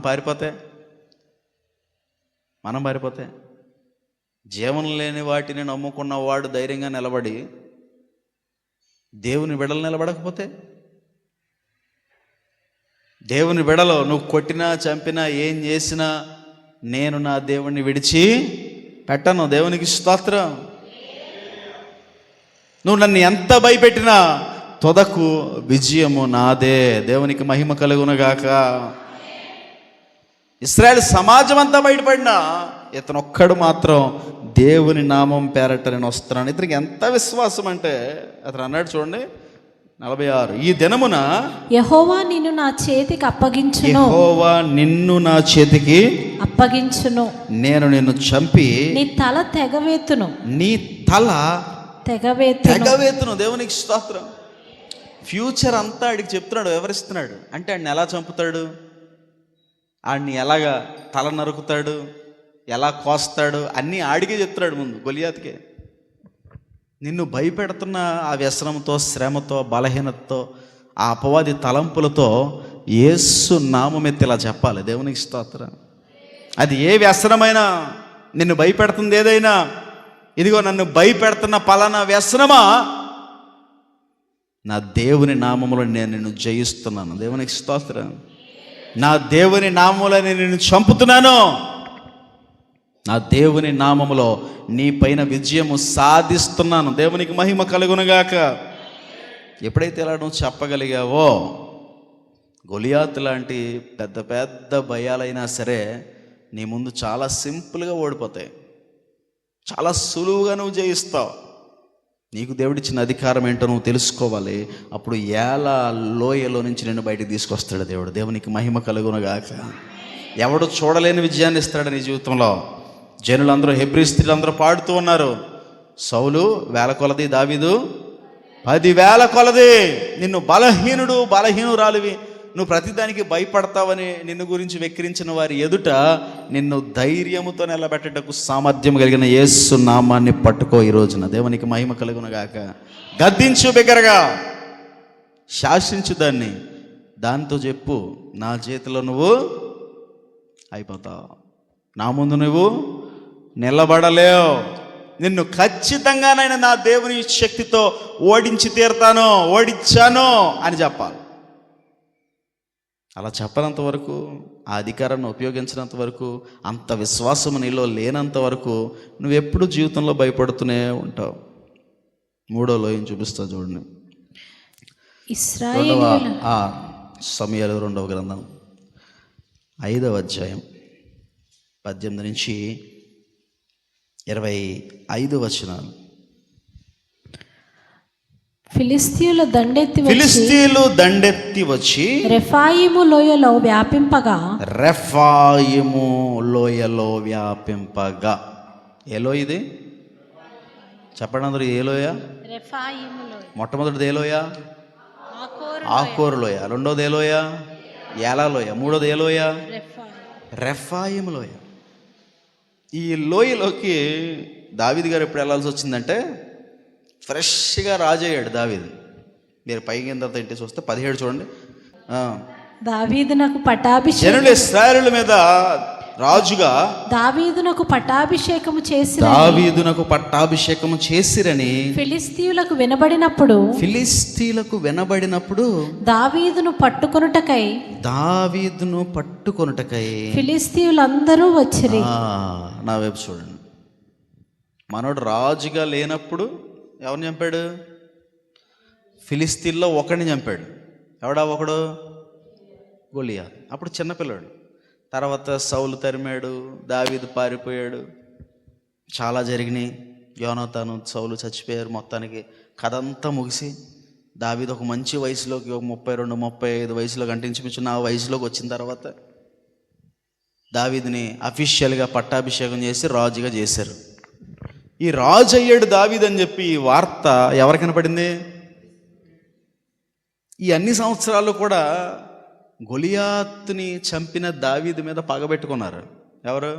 పారిపోతే జీవం లేని వాటిని నమ్ముకున్న వాడు ధైర్యంగా నిలబడి దేవుని బిడలు నిలబడకపోతే, దేవుని బిడలో నువ్వు కొట్టినా చంపినా ఏం చేసినా నేను నా దేవుణ్ణి విడిచి పెట్టను. దేవునికి స్తోత్రం. నువ్వు నన్ను ఎంత భయపెట్టినా తొదకు విజయము నాదే. దేవునికి మహిమ కలుగునుగాక. ఇశ్రాయేలు సమాజం అంతా బయటపడినా ఇతను ఒక్కడు మాత్రం దేవుని నామం పేరట నేను వస్తున్నాను. ఇతనికి ఎంత విశ్వాసం అంటే, అతను అన్నాడు చూడండి, 46. ఈ దినమున యెహోవా నిన్ను నా చేతికి అప్పగించును యెహోవా నిన్ను నా చేతికి అప్పగించును. నేను నిన్ను చంపి నీ తల తెగవేతును నీ తల తెగవేతును. తెగవేతును. దేవునికి స్తోత్రం. ఫ్యూచర్ అంతా ఆడికి చెప్తున్నాడు, వివరిస్తున్నాడు. అంటే ఆడిని ఎలా చంపుతాడు, ఆడిని ఎలాగా తల నరుకుతాడు, ఎలా కోస్తాడు, అన్నీ ఆడికే చెప్తున్నాడు ముందు, గొలియాతుకే. నిన్ను భయపెడుతున్న ఆ వ్యసనంతో, శ్రమతో, బలహీనతతో, ఆ అపవాది తలంపులతో యేసు నామమెత్తి ఇలా చెప్పాలి. దేవునికి స్తోత్రం. అది ఏ వ్యసనమైనా, నిన్ను భయపెడుతుంది ఏదైనా, ఇదిగో నన్ను భయపెడుతున్న పలానా వ్యసనమా, నా దేవుని నామములో నేను నిన్ను జయిస్తున్నాను. దేవునికి స్తోత్రం. నా దేవుని నామములో నేను నిన్ను చంపుతున్నాను. నా దేవుని నామములో నీ పైన విజయము సాధిస్తున్నాను. దేవునికి మహిమ కలుగునుగాక. ఎప్పుడైతే ఇలా నువ్వు చెప్పగలిగావో, గొలియాతు లాంటి పెద్ద పెద్ద భయాలైనా సరే నీ ముందు చాలా సింపుల్గా ఓడిపోతాయి. చాలా సులువుగా నువ్వు జయిస్తావు. నీకు దేవుడిచ్చిన అధికారం ఏంటో నువ్వు తెలుసుకోవాలి. అప్పుడు ఏల లోయలో నుంచి నిన్ను బయటికి తీసుకొస్తాడు దేవుడు. దేవునికి మహిమ కలుగునుగాక. ఎవడు చూడలేని విజయాన్ని ఇస్తాడు నీ జీవితంలో. జనులందరూ, హెబ్రీ స్త్రీలందరూ పాడుతూ ఉన్నారు, సౌలు 1000 కొలది, దావీదు 10,000 కొలది. నిన్ను బలహీనురాలివి, నువ్వు ప్రతిదానికి భయపడతావని నిన్ను గురించి వెక్కిరించిన వారి ఎదుట నిన్ను ధైర్యముతో నిలబెట్టటకు సామర్థ్యం కలిగిన యేసు నామాన్ని పట్టుకో ఈ రోజున. దేవునికి మహిమ కలుగునుగాక. గద్దించు, బిగ్గరగా శాసించు దాన్ని. దాంతో చెప్పు, నా చేతిలో నువ్వు అయిపోతావు, నా ముందు నువ్వు నిలబడలేవు, నిన్ను ఖచ్చితంగానైనా నా దేవుని శక్తితో ఓడించి తీరుతాను, ఓడించాను అని చెప్పాలి. అలా చెప్పనంత వరకు, ఆ అధికారాన్ని ఉపయోగించినంత వరకు, అంత విశ్వాసం నీలో లేనంత వరకు నువ్వెప్పుడు జీవితంలో భయపడుతూనే ఉంటావు. 3వ లోయని చూపిస్తా చూడండి. సమూయేలు 2వ గ్రంథం 5వ అధ్యాయం 18 నుంచి 25 వచనాలు. ఫిలిష్తీయులు దండెత్తి వచ్చి రెఫాయిము లోయలో వ్యాపింపగా. ఏ లోయ ఇది చెప్పండి అందరూ, ఏ లోయ? మొట్టమొదటిది ఏ లోయ? ఆకోరు లోయ. రెండోది ఏ లోయ? ఏలా లోయ. మూడోది ఏ లోయ? రెఫాయిము లోయ. ఈ లోయలోకి దావీదు గారు ఎప్పుడు వెళ్ళాల్సి వచ్చిందంటే, ఫ్రెష్గా రాజు అయ్యాడు దావీదు. మీరు పైకి ఎంత ఇంటి చూస్తే 17 చూడండి. దావీదునకు పట్టాభిషేకం, జనులు ఇశ్రాయేలుల మీద రాజుగా దావీదునకు పట్టాభిషేకము చేసిరని ఫిలిష్తీయులకు వినబడినప్పుడు దావీదును పట్టుకొనుటకై ఫిలిష్తీయులందరూ వచ్చిరి. నా వైపు చూడండి. మనోడు రాజుగా లేనప్పుడు ఎవరిని చంపాడు? ఫిలిష్తీన్లో ఒకడిని చంపాడు. ఎవడా ఒకడు? గొలియాతు. అప్పుడు చిన్నపిల్లాడు. తర్వాత సౌలు తరిమాడు, దావీదు పారిపోయాడు, చాలా జరిగినాయి. యోనాతాను, సౌలు చచ్చిపోయారు. మొత్తానికి కథ అంతా ముగిసి దావీదు ఒక మంచి వయసులోకి, ఒక 32-35 వయసులోకి, అంటించుమించు నా వయసులోకి వచ్చిన తర్వాత దావీదుని అఫీషియల్గా పట్టాభిషేకం చేసి రాజుగా చేశారు. ఈ రాజు అయ్యాడు దావీదు అని చెప్పి ఈ వార్త ఎవరికి వినపడింది? ఈ అన్ని సంవత్సరాలు కూడా గొలియాతుని చంపిన దావీదు మీద పగబెట్టుకున్నారు. ఎవరు?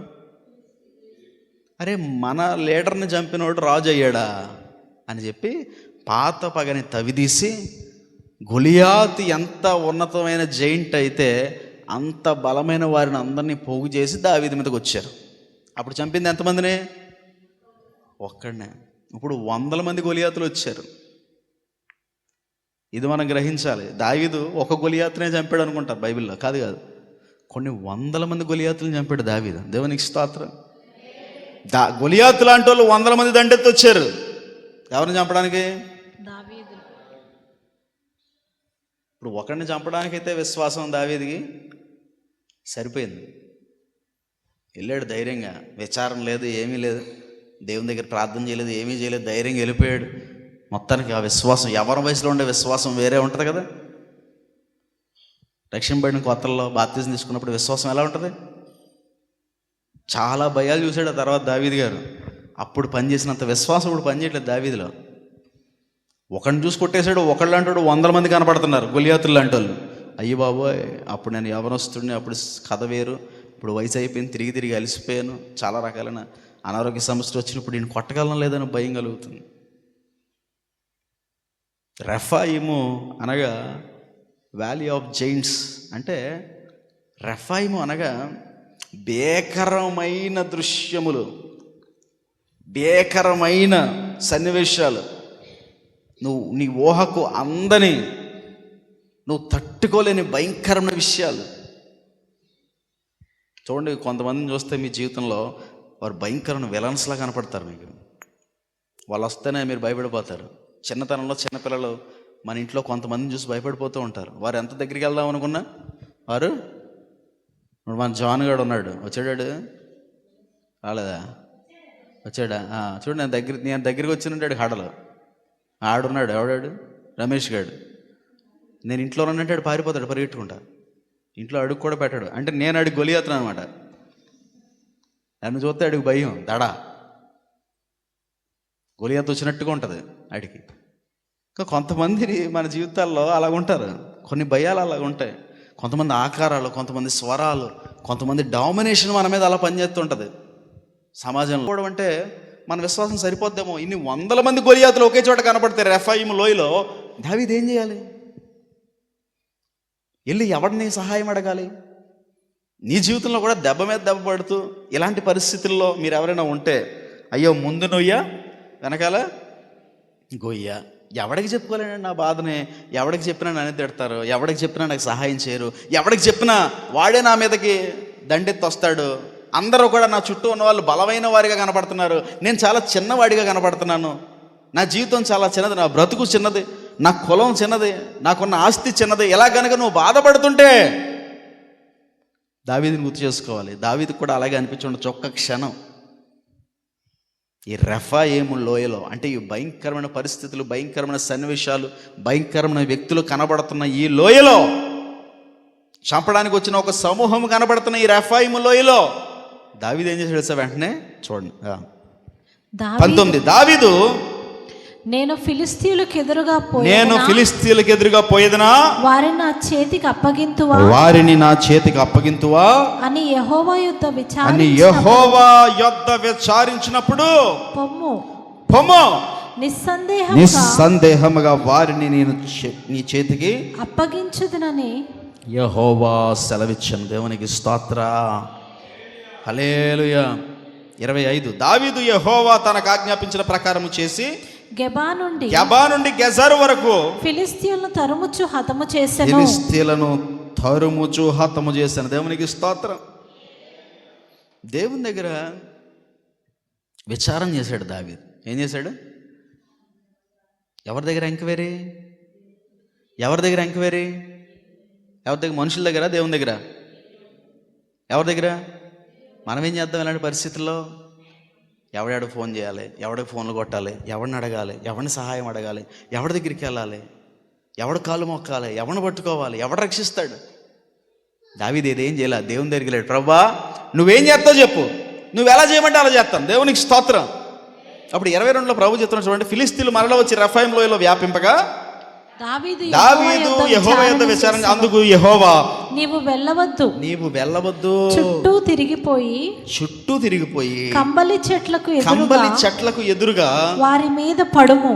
అరే, మన లీడర్ని చంపినోడు రాజు అయ్యాడా అని చెప్పి పాత పగని తవిదీసి, గొలియాతు ఎంత ఉన్నతమైన జైంట్ అయితే అంత బలమైన వారిని అందరినీ పోగు చేసి దావీదు మీదకి వచ్చారు. అప్పుడు చంపింది ఎంతమందిని? ఒక్కడనే. ఇప్పుడు 100 మంది గొలియాతులు వచ్చారు. ఇది మనం గ్రహించాలి. దావీదు ఒక గొలియాతునే చంపాడు అనుకుంటారు బైబిల్లో. కాదు, కొన్ని 100 మంది గొలియాతులను చంపాడు దావీదు. దేవునికి స్తోత్రం. గొలియాతు లాంటి వాళ్ళు 100 మంది దండెత్తి వచ్చారు. ఎవరిని చంపడానికి? ఇప్పుడు ఒకరిని చంపడానికైతే విశ్వాసం దావీదుకి సరిపోయింది. వెళ్ళాడు ధైర్యంగా, విచారం లేదు, ఏమీ లేదు, దేవుని దగ్గర ప్రార్థన చేయలేదు, ఏమీ చేయలేదు, ధైర్యంగా వెళ్ళిపోయాడు. మొత్తానికి ఆ విశ్వాసం, ఎవరి వయసులో ఉండే విశ్వాసం వేరే ఉంటుంది కదా. రక్షింపబడిన కొత్తల్లో బాప్తిజం తీసుకున్నప్పుడు విశ్వాసం ఎలా ఉంటుంది? చాలా భయాలు చూశాడు ఆ తర్వాత దావీదు గారు. అప్పుడు పనిచేసినంత విశ్వాసం ఇప్పుడు పనిచేయట్లేదు దావీదులో. ఒకరిని చూసి కొట్టేశాడు, ఒకళ్ళు అంటాడు 100 మంది కనపడుతున్నారు, గొలియాతులు లాంటి వాళ్ళు. అయ్యి బాబోయ్, అప్పుడు నేను యవనస్తుడిని, అప్పుడు కథ వేరు, ఇప్పుడు వయసు అయిపోయింది, తిరిగి తిరిగి అలసిపోయాను, చాలా రకాలైన అనారోగ్య సమస్యలు వచ్చినప్పుడు నేను కొట్టగలను లేదని భయం కలుగుతుంది. రెఫాయిము అనగా వ్యాలీ ఆఫ్ జైంట్స్, అంటే రెఫాయిము అనగా భీకరమైన దృశ్యములు, భీకరమైన సన్నివేశాలు, నువ్వు నీ ఊహకు అందని, నువ్వు తట్టుకోలేని భయంకరమైన విషయాలు. చూడండి, కొంతమందిని చూస్తే మీ జీవితంలో వారు భయంకరమైన విలన్స్లా కనపడతారు మీకు. వాళ్ళు వస్తేనే మీరు భయపడిపోతారు. చిన్నతనంలో చిన్నపిల్లలు మన ఇంట్లో కొంతమందిని చూసి భయపడిపోతూ ఉంటారు. వారు ఎంత దగ్గరికి వెళ్దాం అనుకున్నా వారు, మన జాన్ గాడు ఉన్నాడు, వచ్చాడాడు రాలేదా? వచ్చాడా? చూడు, నేను దగ్గరికి వచ్చినట్టాడు హడలు. ఆడున్నాడు, ఎవడాడు? రమేష్ గాడు. నేను ఇంట్లో ఉన్నట్టాడు, పారిపోతాడు పరిగెట్టుకుంటా, ఇంట్లో అడుగు కూడా పెట్టాడు. అంటే నేను అడుగు గొలియాతున్నా అనమాట. నన్ను చూస్తే అడుగు భయం, దడ గొలియాతు వచ్చినట్టుగా ఉంటుంది అడిగి. ఇంకా కొంతమంది మన జీవితాల్లో అలాగుంటారు, కొన్ని భయాలు అలాగుంటాయి, కొంతమంది ఆకారాలు, కొంతమంది స్వరాలు, కొంతమంది డామినేషన్ మన మీద అలా పనిచేస్తుంటుంది సమాజంలో కూడా. అంటే మన విశ్వాసం సరిపోద్దేమో, ఇన్ని 100 మంది గొలియాతులు ఒకే చోట కనపడతాయి రెఫాయిము లోయలో. దావీదు ఏం చేయాలి? వెళ్ళి ఎవరిని సహాయం అడగాలి? నీ జీవితంలో కూడా దెబ్బ మీద దెబ్బ పడుతూ ఇలాంటి పరిస్థితుల్లో మీరు ఎవరైనా ఉంటే, అయ్యో ముందు నొయ్య వెనకాల గొయ్య, ఎవడికి చెప్పుకోలేండి నా బాధని, ఎవడికి చెప్పినా నన్ను తిడతారు, ఎవడికి చెప్పినా నాకు సహాయం చేయరు, ఎవడికి చెప్పినా వాడే నా మీదకి దండెత్తి వస్తాడు, అందరూ కూడా నా చుట్టూ ఉన్న వాళ్ళు బలమైన వారిగా కనపడుతున్నారు, నేను చాలా చిన్నవాడిగా కనపడుతున్నాను, నా జీవితం చాలా చిన్నది, నా బ్రతుకు చిన్నది, నా కులం చిన్నది, నాకున్న ఆస్తి చిన్నది. ఎలా కనుక నువ్వు బాధపడుతుంటే దావీదుని గుర్తు చేసుకోవాలి. దావీదుకు కూడా అలాగే అనిపించి ఒక్క క్షణం ఈ రెఫాయిము లోయలో, అంటే ఈ భయంకరమైన పరిస్థితులు, భయంకరమైన సన్నివేశాలు, భయంకరమైన వ్యక్తులు కనబడుతున్న ఈ లోయలో, చంపడానికి వచ్చిన ఒక సమూహం కనబడుతున్న ఈ రెఫాయిము లోయలో దావీదు ఏం చేశాడు సార్? వెంటనే చూడండి 19. దావీదు, నేను ఫిలిష్తీయులకు ఎదురుగా పోయేదనా వారిని నా చేతికి అప్పగింతువా అని యెహోవా యొద్ద విచారించినప్పుడు పొమ్ము నిస్సందేహముగా వారిని నేను నీ చేతికి అప్పగించుదునని యెహోవా సెలవిచ్చాను. దేవునికి స్తోత్ర, హల్లెలూయా. 25. దావీదు యెహోవా తనకు ఆజ్ఞాపించిన ప్రకారము చేసి గెబా నుండి గెజరు వరకు ఫిలిష్తీయులను తరుముచు హతము చేశాను. దేవునికి స్తోత్రం. దేవుని దగ్గర విచారం చేశాడు దావీదు. ఏం చేశాడు? ఎవరి దగ్గర ఎంక్వైరీ? ఎవరి దగ్గర? మనుషుల దగ్గర, దేవుని దగ్గర? ఎవరి దగ్గర? మనం ఏం చేద్దాం ఇలాంటి పరిస్థితుల్లో? ఎవడాడు ఫోన్ చేయాలి, ఎవడికి ఫోన్లు కొట్టాలి, ఎవరిని అడగాలి, ఎవరిని సహాయం అడగాలి, ఎవరి దగ్గరికి వెళ్ళాలి, ఎవడు కాలు మొక్కాలి, ఎవరిని పట్టుకోవాలి, ఎవడు రక్షిస్తాడు? దావీదు ఏదేం చేయాలి, దేవుని దగ్గరికి వెళ్ళాడు. ప్రభువా నువ్వేం చేస్తావు చెప్పు, నువ్వు ఎలా చేయమంటే అలా చేస్తాను. దేవునికి స్తోత్రం. అప్పుడు 22లో ప్రభు చెప్తున్నాడు చూడండి, ఫిలిష్తీయులు మరల వచ్చి రెఫాయిము లోయలో వ్యాపింపగా దావీదు యెహోవా యొద్ద విచారణ, అందుకు యెహోవా నీవు వెళ్ళవద్దు, చుట్టూ తిరిగిపోయి కంబలి చెట్లకు ఎదురుగా వారి మీద పడుము.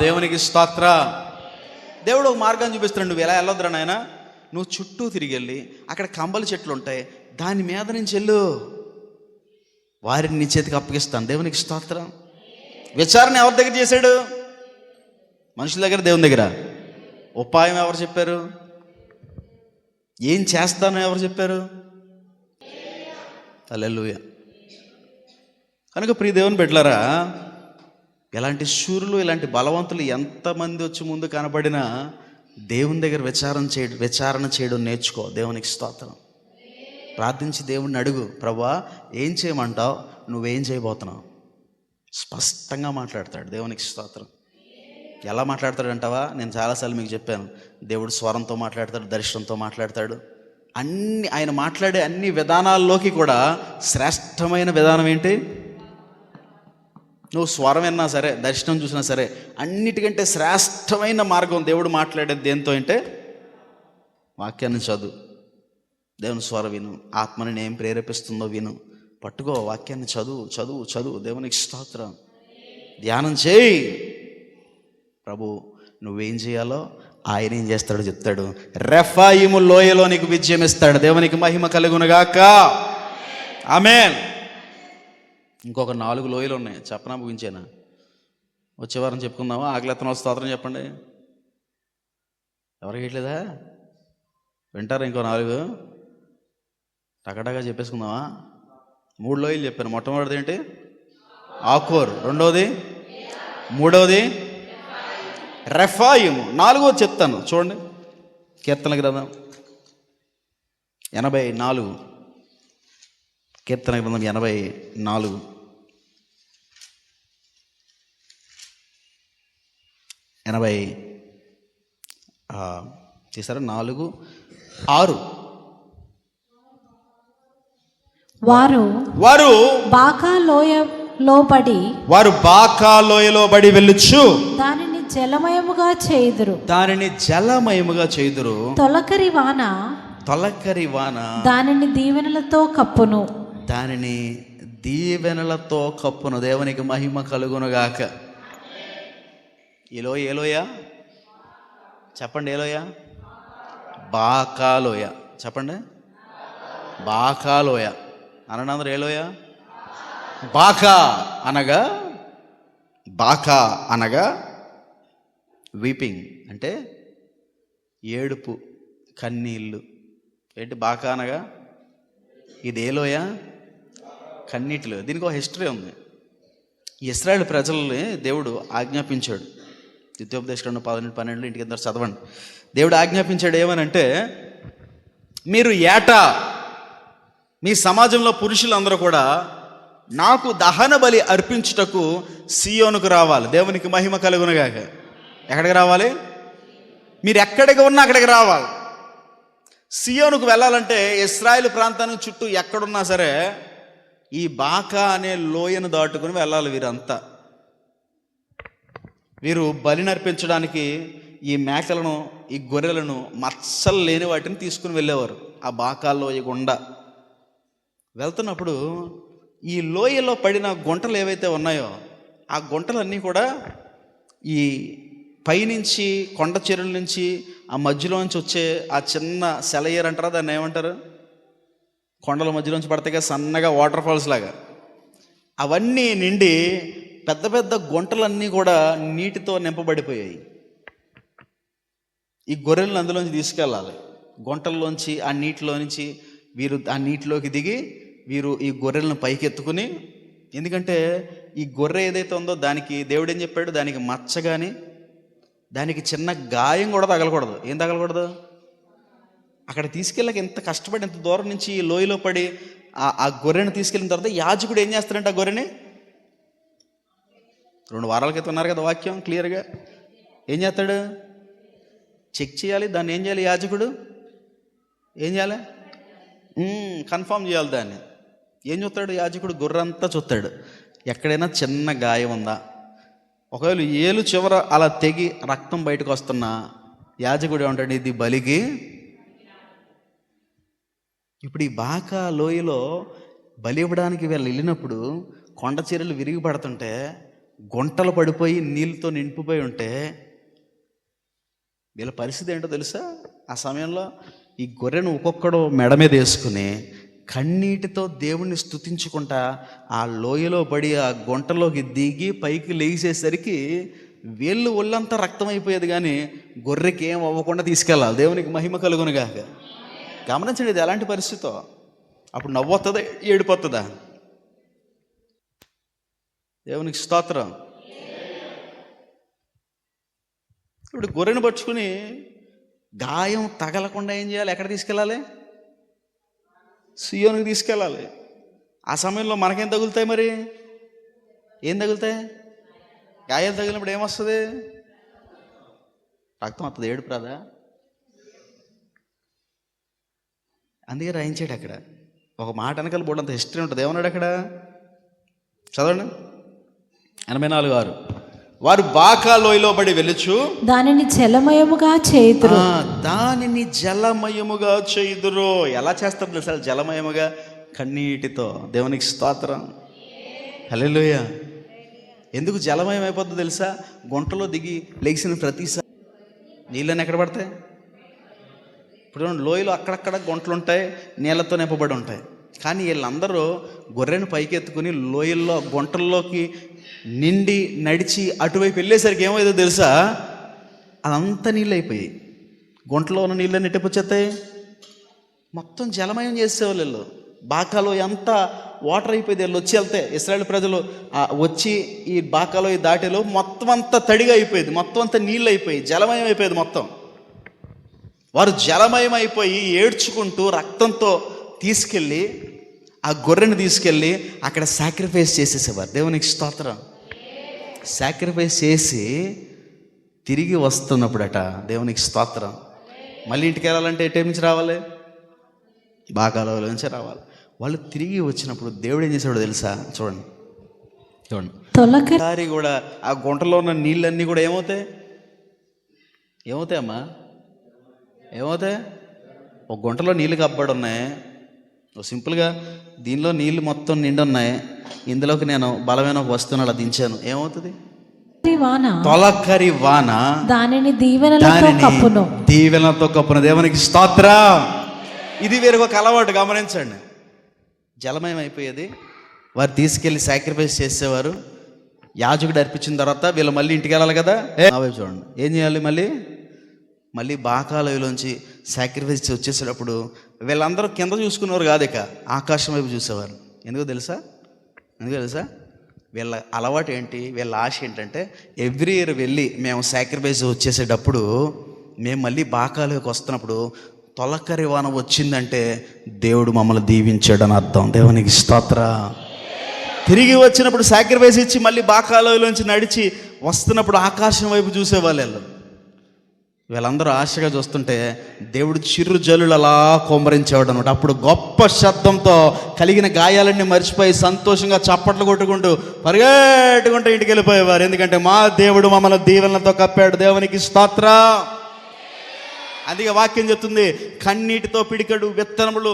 దేవునికి స్తోత్ర. దేవుడు ఒక మార్గాన్ని చూపిస్తున్నాడు. నువ్వు ఎలా వెళ్ళొద్దురా నాయన, నువ్వు చుట్టూ తిరిగి వెళ్ళి అక్కడ కంబలి చెట్లు ఉంటాయి, దాని మీద నుంచి వెళ్ళు, వారిని నీ చేతికి అప్పగిస్తాను. దేవునికి స్తోత్రం. విచారణ ఎవరి దగ్గర చేశాడు? మనుషుల దగ్గర, దేవుని దగ్గర. ఉపాయం ఎవరు చెప్పారు? ఏం చేస్తానో ఎవరు చెప్పారు? హల్లెలూయా. కనుక ప్రియ దేవుని బిడ్డలారా, ఇలాంటి శూరులు, ఇలాంటి బలవంతులు ఎంతమంది వచ్చి ముందు కనబడినా దేవుని దగ్గర విచారణ చేయడం నేర్చుకో. దేవునికి స్తోత్రం. ప్రార్థించి దేవుణ్ణి అడుగు, ప్రభువా ఏం చేయమంటావు, నువ్వేం చేయబోతున్నావు? స్పష్టంగా మాట్లాడతాడు. దేవునికి స్తోత్రం. ఎలా మాట్లాడతాడు అంటావా? నేను చాలాసార్లు మీకు చెప్పాను, దేవుడు స్వరంతో మాట్లాడతాడు, దర్శనంతో మాట్లాడతాడు. ఆయన మాట్లాడే అన్ని విధానాల్లోకి కూడా శ్రేష్టమైన విధానం ఏంటి? నువ్వు స్వరం విన్నా సరే, దర్శనం చూసినా సరే, అన్నిటికంటే శ్రేష్టమైన మార్గం దేవుడు మాట్లాడేది దేంతో అంటే వాక్యాన్ని చదువు, దేవుని స్వరం విను, ఆత్మని ఏం ప్రేరేపిస్తుందో విను, పట్టుకో వాక్యాన్ని చదువు చదువు చదువు. దేవునికి స్తోత్రం. ధ్యానం చేయి. ప్రభు నువ్వేం చేయాలో ఆయన ఏం చేస్తాడో చెప్తాడు. రెఫాయిము లోయలో నీకు విజయం ఇస్తాడు. దేవునికి మహిమ కలుగునుగాక. ఆమేన్. ఇంకొక 4 లోయలు ఉన్నాయి, చెప్పనా ముగించేనా? వచ్చే వారం చెప్పుకుందామా? ఆకలితన స్తోత్రం చెప్పండి. ఎవరికి ఇట్లేదా? వింటారా? ఇంకో 4 టకటగా చెప్పేసుకుందామా? 3 లోయలు చెప్పాను. మొట్టమొదటిది ఏంటి? ఆకోర్. రెండవది, మూడవది రెఫాయిము. 4వది చెప్తాను చూడండి. కీర్తన గ్రంథం 84. కీర్తన గ్రంథం 84. చేశారా? 4:6. వారు బాకా లోయలో పడి వెళ్ళుచు దానిని జలమయముగా చేయుదురు. తొలకరి వాన దానిని దీవెనలతో కప్పును. దేవునికి మహిమ కలుగునుగాక. ఏలోయ చెప్పండి. ఏలోయ బాకాలోయ చెప్పండి. బాకాలోయ అనండి అందరూ. ఏలోయ బాకా అనగా వీపింగ్ అంటే ఏడుపు, కన్నీళ్ళు. ఏంటి బాకా అనగా? ఇది ఏలోయ కన్నీటిలో. దీనికి ఒక హిస్టరీ ఉంది. ఇశ్రాయేల్ ప్రజల్ని దేవుడు ఆజ్ఞాపించాడు. ద్వితీయోపదేశకాండం 11-12 ఇంటికి అందరు చదవండి. దేవుడు ఆజ్ఞాపించాడు ఏమనంటే, మీరు ఏటా మీ సమాజంలో పురుషులందరూ కూడా నాకు దహన బలి అర్పించుటకు సియోనుకు రావాలి. దేవునికి మహిమ కలుగునుగాక. ఎక్కడికి రావాలి? మీరు ఎక్కడికి ఉన్నా అక్కడికి రావాలి. సియోనుకు వెళ్ళాలంటే ఇశ్రాయేలు ప్రాంతానికి చుట్టూ ఎక్కడున్నా సరే ఈ బాకా అనే లోయను దాటుకుని వెళ్ళాలి. వీరు బలి నర్పించడానికి ఈ మేకలను, ఈ గొర్రెలను, మచ్చలు లేని వాటిని తీసుకుని వెళ్ళేవారు. ఆ బాకా లోయ గుండా వెళ్తున్నప్పుడు ఈ లోయలో పడిన గుంటలు ఏవైతే ఉన్నాయో ఆ గుంటలన్నీ కూడా ఈ పైనుంచి కొండ చెరువుల నుంచి ఆ మధ్యలోంచి వచ్చే ఆ చిన్న సెలయేరు అంటారా, దాన్ని ఏమంటారు? కొండల మధ్యలోంచి పడతాయి సన్నగా వాటర్ ఫాల్స్ లాగా. అవన్నీ నిండి పెద్ద పెద్ద గుంటలన్నీ కూడా నీటితో నింపబడిపోయాయి. ఈ గొర్రెలను అందులోంచి తీసుకెళ్ళాలి. గుంటల్లోంచి ఆ నీటిలో నుంచి వీరు ఆ నీటిలోకి దిగి వీరు ఈ గొర్రెలను పైకి ఎత్తుకుని, ఎందుకంటే ఈ గొర్రె ఏదైతే ఉందో దానికి దేవుడు ఏం చెప్పాడు? దానికి మచ్చ కానీ దానికి చిన్న గాయం కూడా తగలకూడదు. ఏం తగలకూడదు? అక్కడ తీసుకెళ్ళక ఎంత కష్టపడి ఎంత దూరం నుంచి ఈ లోయలో పడి ఆ గొర్రెను తీసుకెళ్ళిన తర్వాత యాజకుడు ఏం చేస్తాడంటే ఆ గొర్రెని 2 వారాల క్రితం ఉన్నారు కదా వాక్యం క్లియర్గా. ఏం చేస్తాడు? చెక్ చేయాలి. దాన్ని ఏం చేయాలి? యాజకుడు ఏం చేయాలి? కన్ఫర్మ్ చేయాలి దాన్ని. ఏం చూస్తాడు యాజకుడు? గొర్రెంతా చూస్తాడు. ఎక్కడైనా చిన్న గాయం ఉందా? ఒకవేళ ఏలు చివర అలా తెగి రక్తం బయటకు వస్తున్నా యాజకుడు ఏమంటాడు? ఇది బలికి. ఇప్పుడు ఈ బాకా లోయలో బలి ఇవ్వడానికి వీళ్ళు వెళ్ళినప్పుడు కొండ చీరలు విరిగి పడుతుంటే, గుంటలు పడిపోయి నీళ్ళతో నింపిపోయి ఉంటే వీళ్ళ పరిస్థితి ఏంటో తెలుసా? ఆ సమయంలో ఈ గొర్రెను ఒక్కొక్కడు మెడ మీద వేసుకుని కన్నీటితో దేవుణ్ణి స్తుతించుకుంటా ఆ లోయలో పడి ఆ గుంటలోకి దిగి పైకి లేచేసరికి వీళ్ళు ఒళ్ళంతా రక్తం అయిపోయేది, కానీ గొర్రెకి ఏం అవ్వకుండా తీసుకెళ్ళాలి. దేవునికి మహిమ కలుగునుగాక. గమనించండి, ఇది ఎలాంటి పరిస్థితో. అప్పుడు నవ్వొస్తుందా, ఏడిపోతుందా? దేవునికి స్తోత్రం. ఇప్పుడు గొర్రెను పట్టుకుని గాయం తగలకుండా ఏం చేయాలి? ఎక్కడ తీసుకెళ్ళాలి? సియోనుకి తీసుకెళ్ళాలి. ఆ సమయంలో మనకేం తగులుతాయి? మరి ఏం తగులుతాయి? గాయాలు తగిలినప్పుడు ఏమొస్తుంది? రక్తం వస్తుంది, ఏడుపు రాదా? అందుకే రాయించాడు అక్కడ ఒక మాట వెనకాల బోర్డంత హిస్టరీ ఉంటుంది. ఏమన్నాడు అక్కడ? చదవండి. 84:6. వారు బాకా లోయలో పడి వెలుచు దానిని జలమయముగా చేయుదురు. దానిని జలమయముగా చేయుదురు. ఎలా చేస్తారు తెలుసా జలమయముగా? కన్నీటితో. దేవునికి స్తోత్రం, హల్లెలూయా. ఎందుకు జలమయం అయిపోతుందో తెలుసా? గుంటలో దిగి లెగిసిన ప్రతిసారి నీళ్ళని ఎక్కడ పడతాయి? ఇప్పుడు లోయలో అక్కడక్కడ గుంటలు ఉంటాయి, నీళ్ళతో నింపబడి ఉంటాయి. కానీ వీళ్ళందరూ గొర్రెను పైకెత్తుకుని లోయల్లో గుంటల్లోకి నిండి నడిచి అటువైపు వెళ్ళేసరికి ఏమైందో తెలుసా? అదంతా నీళ్ళు అయిపోయి గుంటలో ఉన్న నీళ్ళని ఎట్టపొచ్చేస్తాయి, మొత్తం జలమయం చేసేవాళ్ళు వీళ్ళు. బాకాలో ఎంత వాటర్ అయిపోయింది. వీళ్ళు వచ్చి వెళ్తే ఇశ్రాయేల్ ప్రజలు వచ్చి ఈ బాకాలో ఈ దాటిలో మొత్తం అంతా తడిగా అయిపోయింది, మొత్తం అంతా నీళ్ళు అయిపోయి జలమయం అయిపోయేది మొత్తం. వారు జలమయం అయిపోయి ఏడ్చుకుంటూ రక్తంతో తీసుకెళ్ళి ఆ గొర్రెని తీసుకెళ్ళి అక్కడ సాక్రిఫైస్ చేసేసేవారు. దేవునికి స్తోత్రం. సాక్రిఫైస్ చేసి తిరిగి వస్తున్నప్పుడట, దేవునికి స్తోత్రం, మళ్ళీ ఇంటికి వెళ్ళాలంటే ఏ టైం నుంచి రావాలి? బాకాలో నుంచి రావాలి. వాళ్ళు తిరిగి వచ్చినప్పుడు దేవుడు ఏం చేశాడో తెలుసా? చూడండి చూడండి. తొలకరి కూడా ఆ గుంటలో ఉన్న నీళ్ళన్నీ కూడా ఏమవుతాయి? ఏమవుతాయమ్మా? ఏమవుతాయి? ఒక గుంటలో నీళ్ళు కప్పబడి ఉన్నాయి. సింపుల్గా దీనిలో నీళ్ళు మొత్తం నిండి ఉన్నాయి, ఇందులోకి నేను బలమైన ఒక వస్తువుని అలా దించాను, ఏమవుతుంది? తొలకరి వాన దానిని దీవెనలతో కప్పును. దేవునికి స్తోత్రం. ఇది వేరే ఒక అలవాటు, గమనించండి. జలమయం అయిపోయేది, వారు తీసుకెళ్ళి సాక్రిఫైస్ చేసేవారు. యాజకుడు అర్పించిన తర్వాత వీళ్ళు మళ్ళీ ఇంటికి వెళ్ళాలి కదా. చూడండి ఏం చేయాలి? మళ్ళీ బాకాలోయలోంచి సాక్రిఫైస్ వచ్చేసేటప్పుడు వీళ్ళందరూ కింద చూసుకునేవారు కాదు, ఇక ఆకాశం వైపు చూసేవారు. ఎందుకో తెలుసా? వీళ్ళ అలవాటు ఏంటి, వీళ్ళ ఆశ ఏంటంటే ఎవ్రీ ఇయర్ వెళ్ళి మేము సాక్రిఫైస్ వచ్చేసేటప్పుడు మేము మళ్ళీ బాకాలోకి వస్తున్నప్పుడు తొలకరి వాన వచ్చిందంటే దేవుడు మమ్మల్ని దీవించాడని అర్థం. దేవునికి స్తోత్ర. తిరిగి వచ్చినప్పుడు సాక్రిఫైస్ ఇచ్చి మళ్ళీ బాకాలోయలోంచి నడిచి వస్తున్నప్పుడు ఆకాశం వైపు చూసేవాళ్ళు. వీళ్ళందరూ ఆశగా చూస్తుంటే దేవుడు చిరు జల్లులు అలా కొమ్మరించేవాడు అనమాట. అప్పుడు గొప్ప శబ్దంతో కలిగిన గాయాలన్నీ మర్చిపోయి సంతోషంగా చప్పట్లు కొట్టుకుంటూ పరిగెట్టుకుంటూ ఇంటికి వెళ్ళిపోయేవారు. ఎందుకంటే మా దేవుడు మమ్మల్ని దీవెనలతో కప్పాడు. దేవునికి స్తోత్ర. అందుకే వాక్యం చెప్తుంది, కన్నీటితో పిడికడు విత్తనములు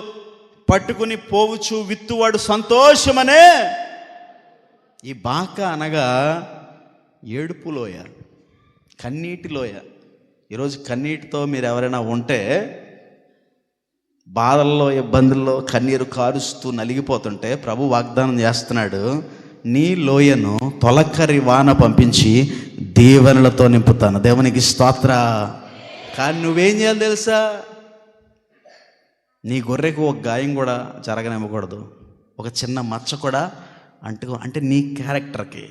పట్టుకుని పోవచ్చు విత్తువాడు సంతోషమనే. ఈ బాకా అనగా ఏడుపు లోయ, కన్నీటి లోయ. ఈరోజు కన్నీటితో మీరు ఎవరైనా ఉంటే, బాధల్లో ఇబ్బందుల్లో కన్నీరు కారుస్తూ నలిగిపోతుంటే ప్రభు వాగ్దానం చేస్తున్నాడు, నీ లోయను తొలకరి వాన పంపించి దీవెనలతో నింపుతాను. దేవునికి స్తోత్ర. కానీ నువ్వేం చేయాలి తెలుసా? నీ గొర్రెకు ఒక గాయం కూడా జరగనివ్వకూడదు, ఒక చిన్న మచ్చ కూడా అంటే నీ క్యారెక్టర్కి,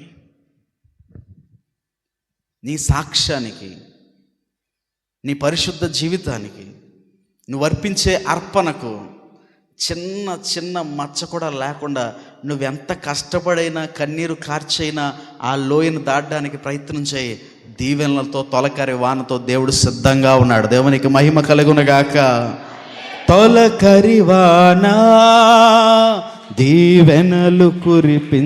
నీ సాక్ష్యానికి, నీ పరిశుద్ధ జీవితానికి, నువ్వు అర్పించే అర్పణకు చిన్న చిన్న మచ్చ కూడా లేకుండా నువ్వెంత కష్టపడైనా కన్నీరు కార్చైనా ఆ లోయను దాటడానికి ప్రయత్నం చేయి. దీవెనలతో తొలకరి వానతో దేవుడు సిద్ధంగా ఉన్నాడు. దేవునికి మహిమ కలుగునుగాక. తొలకరి వాన దీవెనలు కురిపించువాన,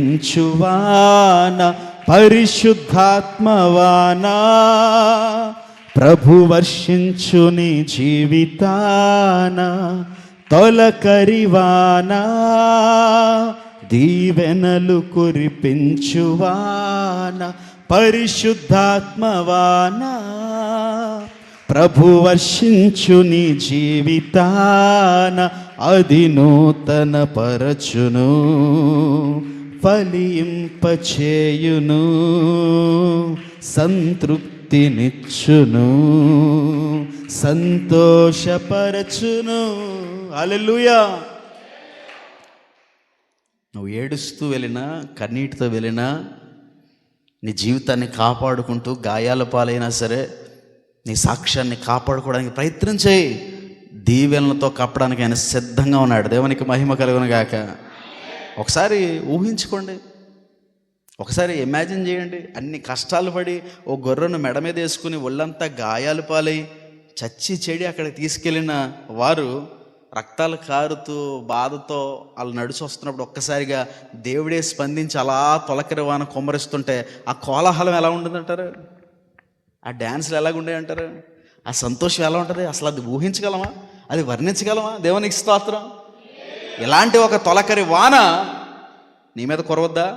పరిశుద్ధాత్మవాన ప్రభు వర్షించు నీ జీవితాన. తొలకరి వాన దీవెనలు కురిపించువాన, పరిశుద్ధాత్మవాన ప్రభు వర్షించు నీ జీవితాన. అది నూతన పరచును, ఫలింపచేయును, సంతృప్తినిచ్చును, సంతోషపరచును. హల్లెలూయా. నువ్వు ఏడుస్తూ వెళ్ళినా, కన్నీటితో వెళ్ళినా, నీ జీవితాన్ని కాపాడుకుంటూ గాయాల పాలైనా సరే నీ సాక్ష్యాన్ని కాపాడుకోవడానికి ప్రయత్నం చేయి. దీవెనలతో కప్పడానికి ఆయన సిద్ధంగా ఉన్నాడు. దేవునికి మహిమ కలుగును గాక. ఒకసారి ఊహించుకోండి, ఒకసారి ఇమాజిన్ చేయండి, అన్ని కష్టాలు పడి ఓ గొర్రెను మెడ మీద వేసుకుని ఒళ్ళంతా గాయాలు పాలై చచ్చి చెడి అక్కడికి తీసుకెళ్ళిన వారు రక్తాలు కారుతూ బాధతో వాళ్ళు నడిచి వస్తున్నప్పుడు ఒక్కసారిగా దేవుడే స్పందించి అలా తొలకరి వాన కుమ్మరిస్తుంటే ఆ కోలాహలం ఎలా ఉంటుందంటారు? ఆ డ్యాన్స్లు ఎలాగుండే అంటారు? ఆ సంతోషం ఎలా ఉంటుంది? అసలు అది ఊహించగలమా? అది వర్ణించగలమా? దేవునికి స్తోత్రం. ఇలాంటి ఒక తొలకరి వాన నీ మీద కురవద్దా?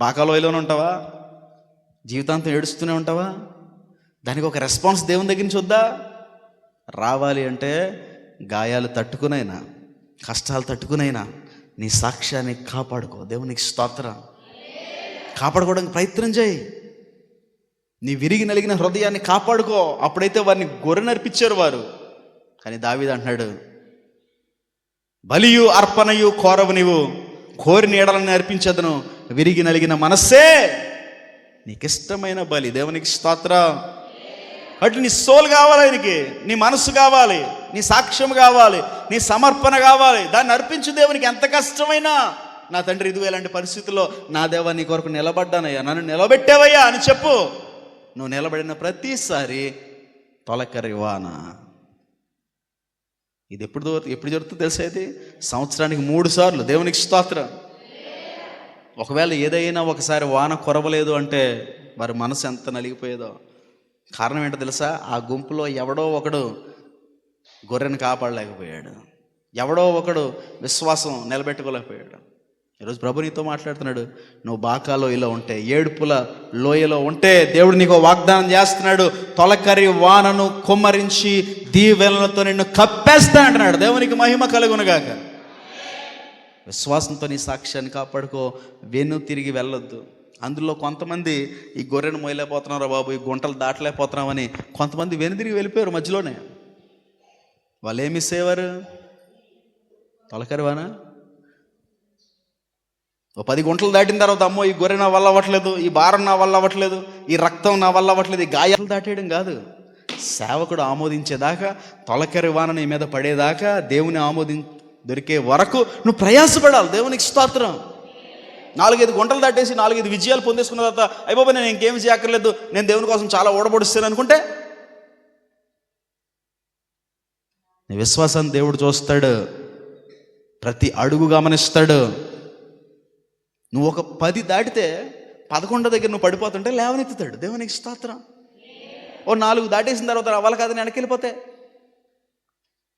బాకాలోయలోనే ఉంటావా? జీవితాంతం ఏడుస్తూనే ఉంటావా? దానికి ఒక రెస్పాన్స్ దేవుని దగ్గర నుంచి వద్దా? రావాలి అంటే గాయాలు తట్టుకునైనా, కష్టాలు తట్టుకునైనా నీ సాక్ష్యాన్ని కాపాడుకో. దేవునికి స్తోత్రం. కాపాడుకోవడానికి ప్రయత్నం చేయి. నీ విరిగి నలిగిన హృదయాన్ని కాపాడుకో. అప్పుడైతే వారిని గొర్రె నర్పించారు వారు. కానీ దావీదు అంటున్నాడు, బలియు అర్పణయు కోరవు నీవు, కోరి నీడలను అర్పించదును, విరిగి నలిగిన మనస్సే నీకిష్టమైన బలి. దేవునికి స్తోత్రం. అటు నీ సోల్ కావాలి, ఆయనకి నీ మనస్సు కావాలి, నీ సాక్ష్యం కావాలి, నీ సమర్పణ కావాలి. దాన్ని అర్పించు దేవునికి. ఎంత కష్టమైనా, నా తండ్రి ఇదిగో ఇలాంటి పరిస్థితుల్లో నా దేవా నీ కొరకు నిలబడ్డానయ్యా, నన్ను నిలబెట్టావయ్యా అని చెప్పు. నువ్వు నిలబడిన ప్రతిసారి తొలకరి వాన. ఇది ఎప్పుడు జరుగుతుందో తెలుసా? ఇది సంవత్సరానికి 3 సార్లు. దేవునికి స్తోత్రం. ఒకవేళ ఏదైనా ఒకసారి వాన కురవలేదు అంటే వారి మనసు ఎంత నలిగిపోయేదో. కారణం ఏంటో తెలుసా? ఆ గుంపులో ఎవడో ఒకడు గొర్రెను కాపాడలేకపోయాడు, ఎవడో ఒకడు విశ్వాసం నిలబెట్టుకోలేకపోయాడు. ఈరోజు ప్రభు నీతో మాట్లాడుతున్నాడు. నువ్వు బాకా లోయలో ఉంటే, ఏడుపుల లోయలో ఉంటే దేవుడు నీకు వాగ్దానం చేస్తున్నాడు. తొలకరి వానను కుమ్మరించి దీవెనలతో నిన్ను కప్పేస్తా అంటున్నాడు. దేవునికి మహిమ కలుగునుగాక. విశ్వాసంతో నీ సాక్ష్యాన్ని కాపాడుకో. వెన్ను తిరిగి వెళ్ళొద్దు. అందులో కొంతమంది ఈ గొర్రెను మోయలేకపోతున్నారా బాబు, ఈ గుంటలు దాటలేకపోతున్నామని కొంతమంది వెనుదిరిగి వెళ్ళిపోయారు మధ్యలోనే. వాళ్ళు ఏమి మిస్ అయ్యేవారు? తొలకరి వాన. ఓ 10 గుంటలు దాటిన తర్వాత, అమ్మో ఈ గొర్రె నా వల్ల అవ్వట్లేదు, ఈ భారం నా వల్ల అవ్వట్లేదు, ఈ రక్తం నా వల్ల అవ్వట్లేదు, ఈ గాయాలు దాటేయడం కాదు. సేవకుడు ఆమోదించేదాకా, తొలకరి వాన నీ మీద పడేదాకా, దేవుని దొరికే వరకు నువ్వు ప్రయాసపడాలి. దేవునికి స్తోత్రం. 4-5 గుంటలు దాటేసి 4-5 విజయాలు పొందేసుకున్న తర్వాత అయిపోయి నేను ఇంకేమి చేయక్కర్లేదు, నేను దేవుని కోసం చాలా ఓడబొడిస్తాను అనుకుంటే నీ విశ్వాసాన్ని దేవుడు చూస్తాడు. ప్రతి అడుగు గమనిస్తాడు. నువ్వు ఒక 10 దాటితే 11 దగ్గర నువ్వు పడిపోతుంటే లేవనెత్తుతాడు. దేవునికి స్తోత్రం. ఓ 4 దాటేసిన తర్వాత అవ్వాలి కాదని వెనకెళ్ళిపోతే,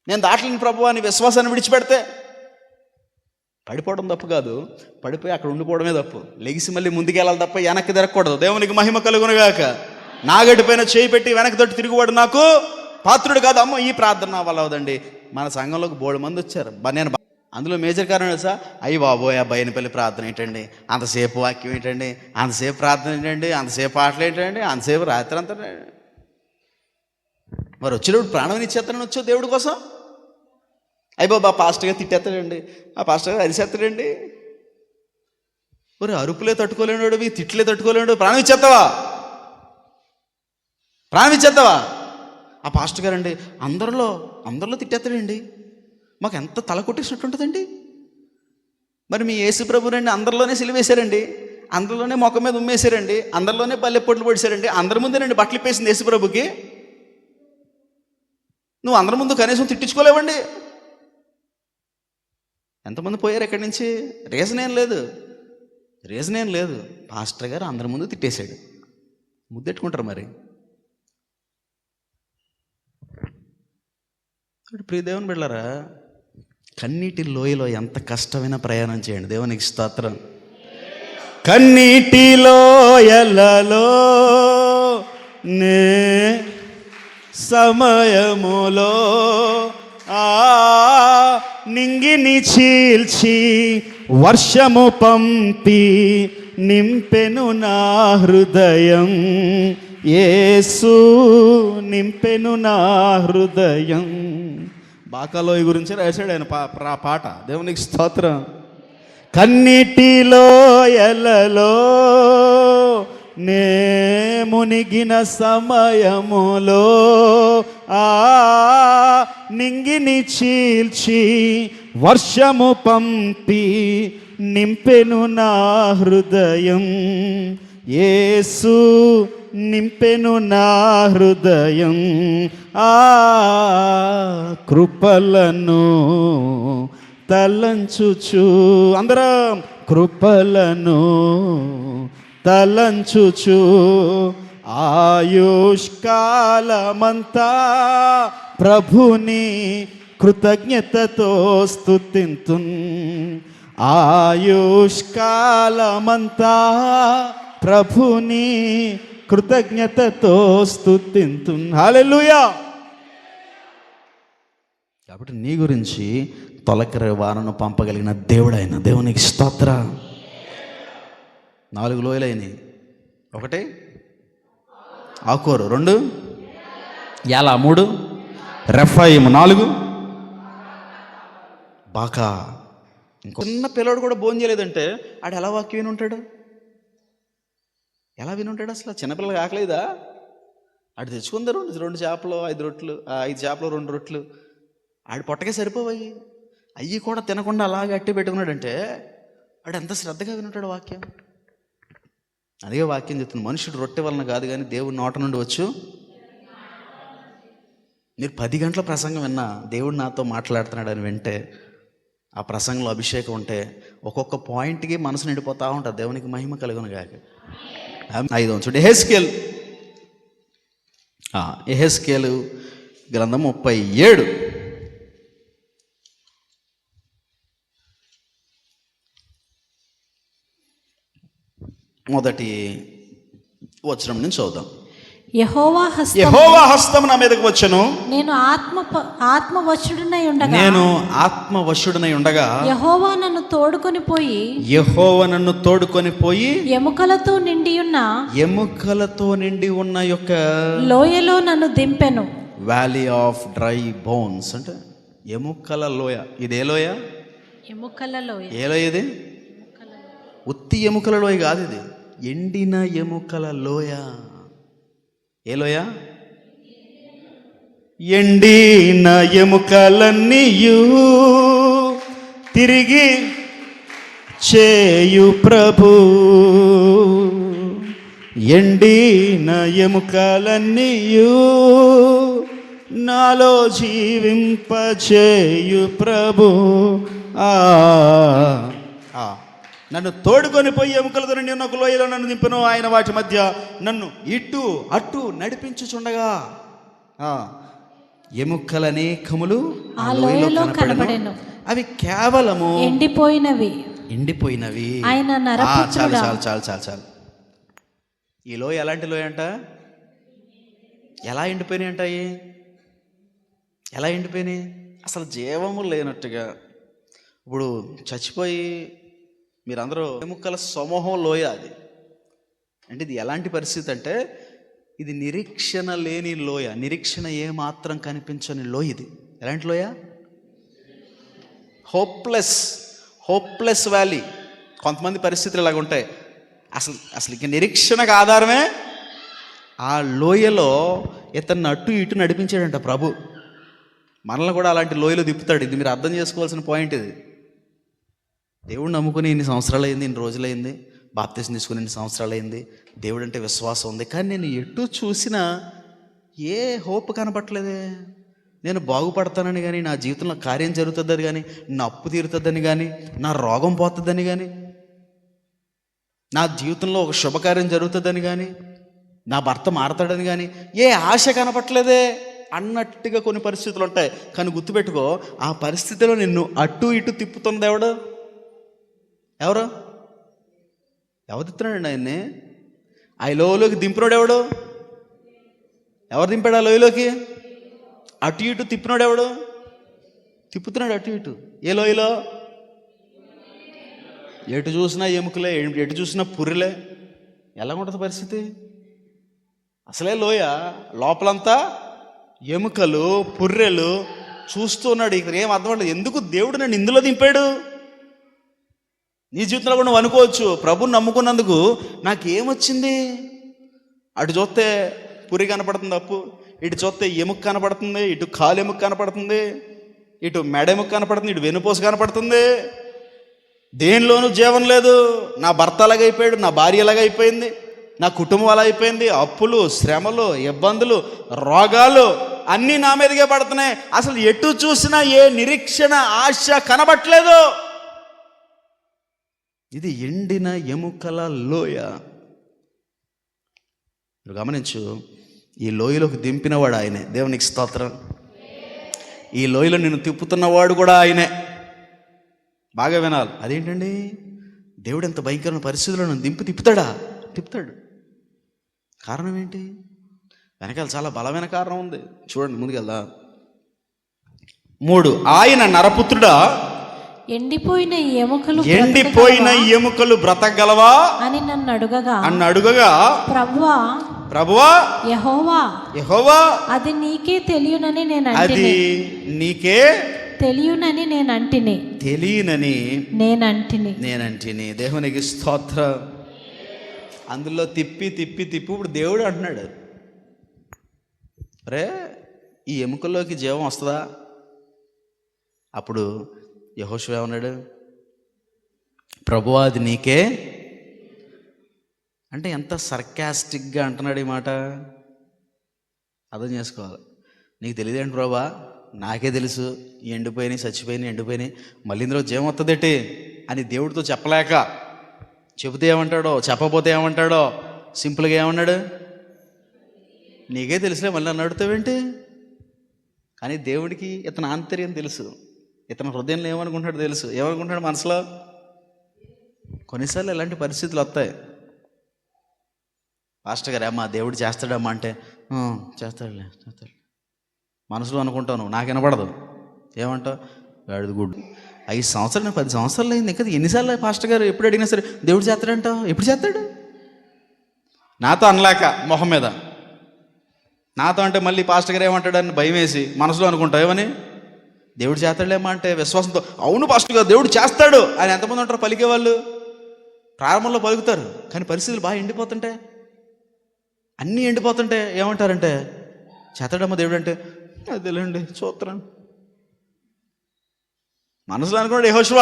నేను దాటలేని ప్రభువా అని విశ్వాసాన్ని విడిచిపెడితే పడిపోవడం తప్పు కాదు, పడిపోయి అక్కడ ఉండిపోవడమే తప్పు. లెగిసి మళ్ళీ ముందుకెళ్ళాలి తప్ప వెనక్కి తిరగకూడదు. దేవునికి మహిమ కలుగునుగాక. నాగడిపైన చేయి పెట్టి వెనక్కి తోటి తిరుగువాడు నాకు పాత్రుడు కాదు. అమ్మో ఈ ప్రార్థన నా వల్ల అవదండి. మన సంఘంలోకి 3 మంది వచ్చారు. నేను అందులో మేజర్ కారణం తెలుసా? అయ్యి బాబోయ్, ఆ బయనపల్లి ప్రార్థన ఏంటండి, అంతసేపు వాక్యం ఏంటండి, అంతసేపు ప్రార్థన ఏంటండి, అంతసేపు పాటలు ఏంటండి, అంతసేపు రాత్రి అంతా. మరి వచ్చినప్పుడు ప్రాణం ఇచ్చేస్తానని వచ్చావు దేవుడి కోసం. అయ్యి బాబా పాస్టర్ గారు తిట్టేస్తాడండి, ఆ పాస్టర్ గారు అరిసేస్తాడండి. మరి అరుపులే తట్టుకోలేడు, తిట్లే తట్టుకోలేడు, ప్రాణం ఇచ్చేస్తావా? ప్రాణం ఇచ్చేస్తావా? ఆ పాస్టర్ గారు అండి అందరిలో తిట్టేస్తాడండి, మాకు ఎంత తల కొట్టేసినట్టు ఉంటుందండి. మరి మీ యేసు ప్రభునండి అందరిలోనే సిలువేశారండి, అందరిలోనే మొక్క మీద ఉమ్మేశారండి, అందరిలోనే పల్లె పొట్లు పొడిశారండి, అందరి ముందేనండి బట్టలు ఇప్పేసింది యేసు ప్రభుకి. నువ్వు అందరి ముందు కనీసం తిట్టించుకోలేవండి. ఎంతమంది పోయారు ఎక్కడి నుంచి? రీజన్ ఏం లేదు. పాస్టర్ గారు అందరి ముందు తిట్టేశాడు. ముద్దెట్టుకుంటారు. మరి ప్రియ దేవుని బిడ్డలారా, కన్నీటి లోయలో ఎంత కష్టమైన ప్రయాణం చేయండి. దేవునికి స్తోత్రం. కన్నీటి లోయలలో నే సమయములో నింగిని చీల్చి వర్షము పంపి నింపెను నా హృదయం, యేసు నింపెను నా హృదయం. బాకాలోయ గురించి రాశాడు ఆయన పాట. దేవునికి స్తోత్రం. కన్నీటిలోయలలో నే మునిగిన సమయములో నింగిని చీల్చి వర్షము పంపి నింపెను నా హృదయం, యేసు నింపెను నా హృదయం, ఆ కృపలను తలంచుచు, అందరం కృపలను తలంచుచు, ఆయుష్కాలమంతా ప్రభుని కృతజ్ఞతతో స్తుతింతున్, ఆయుష్కాలమంతా ప్రభుని కృతజ్ఞతతో స్తుతింతున్. హల్లెలూయా. కాబట్టి నీ గురించి తొలకరి వానను పంపగలిగిన దేవుడైన దేవునికి స్తోత్ర. 4 లోయలైనవి. 1 ఆకోరు, 2 యాలా, 3 రెఫాయిము, 4 బాకా. ఇంకో చిన్న పిల్లడు కూడా భోజనం చేయలేదంటే ఆడు ఎలా వాక్యం విని ఉంటాడు? ఎలా విని ఉంటాడు? అసలు చిన్నపిల్లలకి ఆకలేదా? ఆడు తెచ్చుకుందరు 2 చేపలు 5 రొట్లు, 5 చేపలు 2 రొట్లు, ఆడు పొట్టకే సరిపోయి అయ్యి కూడా తినకుండా అలాగే అట్టి పెట్టుకున్నాడంటే ఆడు ఎంత శ్రద్ధగా వినుంటాడు వాక్యం. అదే వాక్యం చెప్తుంది, మనుషుడు రొట్టె వలన కాదు కానీ దేవుడి నోట నుండి వచ్చు. మీరు 10 గంటల ప్రసంగం విన్నా దేవుడు నాతో మాట్లాడుతున్నాడని వింటే, ఆ ప్రసంగంలో అభిషేకం ఉంటే ఒక్కొక్క పాయింట్కి మనసు నిండిపోతూ ఉంటుంది. దేవునికి మహిమ కలుగును గాక. 5వ చూడండి, యెహెజ్కేలు గ్రంథం 37 మొదటి వచనం నుంచి చదువుదాం. యెహోవా హస్తం నా మీదకి వచ్చెను, నేను ఆత్మవశుడనై ఉండగా యెహోవా నన్ను తోడుకొని పోయి ఎముకలతో నిండి ఉన్న యొక్క లోయలో నన్ను దింపెను. వ్యాలీ ఆఫ్ డ్రై బోన్స్ అంటే ఎముకల లోయ. ఇది ఏ లోయ? ఎముకల లోయ. ఏ లోయ ఇది? ఉత్తి ఎముకల లోయ కాదు, ఇది ఎండిన ఎముకల లోయ. ఏ లోయ? ఎండిన ఎముకలన్నీయు తిరిగి చేయు ప్రభు, ఎండిన ఎముకలన్నీయు నాలో జీవింపచేయు ప్రభు. నన్ను తోడుకొని పోయి ఎముకలతో నిండి ఉన్న ఒక లోయలో నన్ను దింపెను. ఆయన వాటి మధ్య నన్ను ఇటు అటు నడిపించుచుండగా ఎముకల అనేకములు ఆ లోయలో కనబడెను. అవి కేవలము ఎండిపోయినవి. ఆయన నరపుత్రుడా. చాలు. ఈ లోయ ఎలాంటి లోయ అంట? ఎలా ఎండిపోయినాయి అంటాయి? ఎలా ఎండిపోయినాయి? అసలు జీవము లేనట్టుగా. ఇప్పుడు చచ్చిపోయి మీరందరూ ఎముకల సమూహం లోయ అది. అంటే ఇది ఎలాంటి పరిస్థితి అంటే, ఇది నిరీక్షణ లేని లోయ, నిరీక్షణ ఏమాత్రం కనిపించని లోయ. ఇది ఎలాంటి లోయ? Hopeless valley. కొంతమంది పరిస్థితులు ఇలాగ ఉంటాయి. అసలు ఇక నిరీక్షణకు ఆధారమే ఆ లోయలో ఇతన్ని అటు ఇటు నడిపించాడంట ప్రభు. మనల్ని కూడా అలాంటి లోయలో తిప్పుతాడు. ఇది మీరు అర్థం చేసుకోవాల్సిన పాయింట్. ఇది దేవుడు నమ్ముకుని ఇన్ని సంవత్సరాలు అయింది, ఇన్ని రోజులైంది, బాప్తిసం తీసుకుని ఇన్ని సంవత్సరాలు అయింది, దేవుడు అంటే విశ్వాసం ఉంది, కానీ నేను ఎటు చూసినా ఏ హోప్ కనపట్లేదే. నేను బాగుపడతానని కానీ, నా జీవితంలో కార్యం జరుగుతుందని కానీ, నా అప్పు తీరుతుందని కానీ, నా రోగం పోతుందని కానీ, నా జీవితంలో ఒక శుభకార్యం జరుగుతుందని కానీ, నా భర్త మారతాడని కానీ ఏ ఆశ కనపట్లేదే అన్నట్టుగా కొన్ని పరిస్థితులు ఉంటాయి. కానీ గుర్తుపెట్టుకో, ఆ పరిస్థితిలో నిన్ను అటు ఇటు తిప్పుతుంది ఎవరు తిప్పుతున్నాడండి ఆయన్ని? ఆ లోయలోకి దింపినోడు ఎవరు దింపాడు? ఆ లోయలోకి అటు ఇటు తిప్పినోడు ఎవడు? తిప్పుతున్నాడు అటు ఇటు. ఏ లోయలో? ఎటు చూసినా ఎముకలే, ఎటు చూసినా పుర్రెలే. ఎలా ఉంటుంది పరిస్థితి? అసలే లోయ, లోపలంతా ఎముకలు పుర్రెలు చూస్తూ ఉన్నాడు. ఇక్కడ ఏం అర్థం అవ్వలేదు. ఎందుకు దేవుడు నన్ను ఇందులో దింపాడు? నీ జీవితంలో కూడా నువ్వు అనుకోవచ్చు, ప్రభుని నమ్ముకున్నందుకు నాకేమొచ్చింది? అటు చూస్తే పురి కనపడుతుంది అప్పు, ఇటు చూస్తే ఎముక కనపడుతుంది, ఇటు కాలు ఎముక కనపడుతుంది, ఇటు మెడ ఎముక కనపడుతుంది, ఇటు వెనుపోసు కనపడుతుంది. దేనిలోనూ జీవం లేదు. నా భర్త అలాగైపోయాడు, నా భార్య ఎలాగైపోయింది, నా కుటుంబం అలా అయిపోయింది. అప్పులు, శ్రమలు, ఇబ్బందులు, రోగాలు అన్నీ నా మీదకే పడుతున్నాయి. అసలు ఎటు చూసినా ఏ నిరీక్షణ, ఆశ కనబట్లేదు. ఇది ఎండిన ఎముకల లోయ. గమనించు, ఈ లోయలోకి దింపినవాడు ఆయనే. దేవునికి స్తోత్రం. ఈ లోయలో నిన్ను తిప్పుతున్నవాడు కూడా ఆయనే. బాగా వినాలి. అదేంటండి, దేవుడు ఎంత భయంకరమైన పరిస్థితుల్లో నన్ను తిప్పుతాడు. కారణం ఏంటి? వెనకాల చాలా బలమైన కారణం ఉంది. చూడండి ముందుకెళ్దా. 3, ఆయన నరపుత్రుడా, ఎండిపోయిన ఎముకలు బ్రతకగలవా అని నన్ను అడుగగా ప్రభువా యెహోవా అది నీకే తెలియనని నేనంటిని. దేవునికి స్తోత్రం. అందులో తిప్పి ఇప్పుడు దేవుడు అంటున్నాడు, రే ఈ ఎముకల్లోకి జీవం వస్తుందా? అప్పుడు యెహోషువ ఏమన్నాడు? ప్రభువా అది నీకే. అంటే ఎంత సర్కాస్టిక్గా అంటున్నాడు ఈ మాట. అర్థం చేసుకోవాలి. నీకు తెలియదేంటి ప్రభా? నాకే తెలుసు. ఎండిపోయినాయి, చచ్చిపోయినాయి, మళ్ళీ ఇందులో జీవం వస్తుందేటి అని దేవుడితో చెప్పలేక, చెబితే ఏమంటాడో, చెప్పకపోతే ఏమంటాడో, సింపుల్గా ఏమన్నాడు? నీకే తెలుసులే, మళ్ళీ నన్ను అడుగుతావేంటి? కానీ దేవుడికి ఇతని ఆంతర్యం తెలుసు, ఇతని హృదయంలో ఏమనుకుంటాడో తెలుసు. ఏమనుకుంటాడు మనసులో? కొన్నిసార్లు ఇలాంటి పరిస్థితులు వస్తాయి. పాస్టర్ గారు అమ్మా దేవుడు చేస్తాడమ్మా అంటే చేస్తాడులే మనసులో అనుకుంటాను, నాకు వినపడదు. ఏమంటావు? గాడిద గుడ్. 5 సంవత్సరాలు 10 సంవత్సరాలు అయింది, ఇంకా ఎన్నిసార్లు పాస్టర్ గారు ఎప్పుడు అడిగినా సరే దేవుడు చేస్తాడంటావు. ఎప్పుడు చేస్తాడు? నాతో అనలేక మొహం మీద, నాతో అంటే మళ్ళీ పాస్టర్ గారు ఏమంటాడని భయం వేసి మనసులో అనుకుంటావు. ఏమని? దేవుడు చేస్తాడులేమా అంటే విశ్వాసంతో అవును పాస్టర్ గారు దేవుడు చేస్తాడు అని ఎంతమంది ఉంటారు పలికేవాళ్ళు? ప్రారంభంలో పలుకుతారు, కానీ పరిస్థితులు బాగా ఎండిపోతుంటాయి, అన్నీ ఎండిపోతుంటే ఏమంటారంటే చేస్తాడమ్మా దేవుడు అంటే అదేలేండి చూస్తాను. మనసులో అనుకోండి యెహోషువ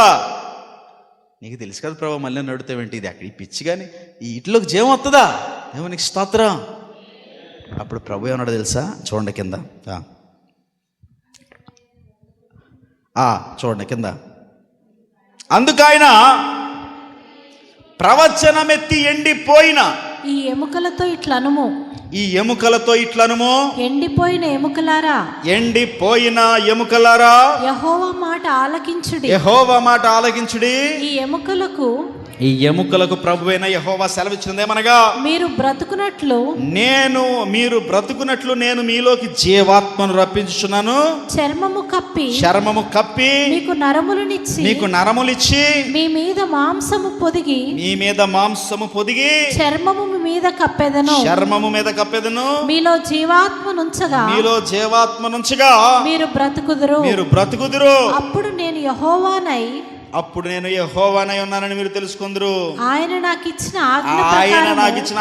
నీకు తెలుసు కదా ప్రభావ, మళ్ళీ నడుతావేంటి? ఇది అక్కడ ఈ పిచ్చి కానీ ఈ ఇట్లోకి జీవం వస్తుందా? దేవునికి స్తోత్రం. అప్పుడు ప్రభు ఏమన్నాడు తెలుసా? చూడండి కింద, చూడండి కింద. అందుకైనా ప్రవచనమెత్తి ఎండిపోయిన ఈ ఎముకలతో ఇట్లనుము, ఎండిపోయిన ఎముకలారా యెహోవా మాట ఆలకించుడి. ఈ ఎముకలకు ప్రభువైన యెహోవా సెలవిచ్చినదేమనగా మీరు బ్రతుకున్నట్లు నేను మీలోకి జీవాత్మను రప్పించుచున్నాను. చర్మము కప్పి మీకు నరములిచ్చి మీ మీద మాంసము పొదిగి చర్మము మీద కప్పెదను. మీలో జీవాత్మనుంచగా మీరు బ్రతుకుదురు. అప్పుడు నేను యెహోవానై ఉన్నానని మీరు తెలుసుకుందరు. ఆయన నాకు ఇచ్చిన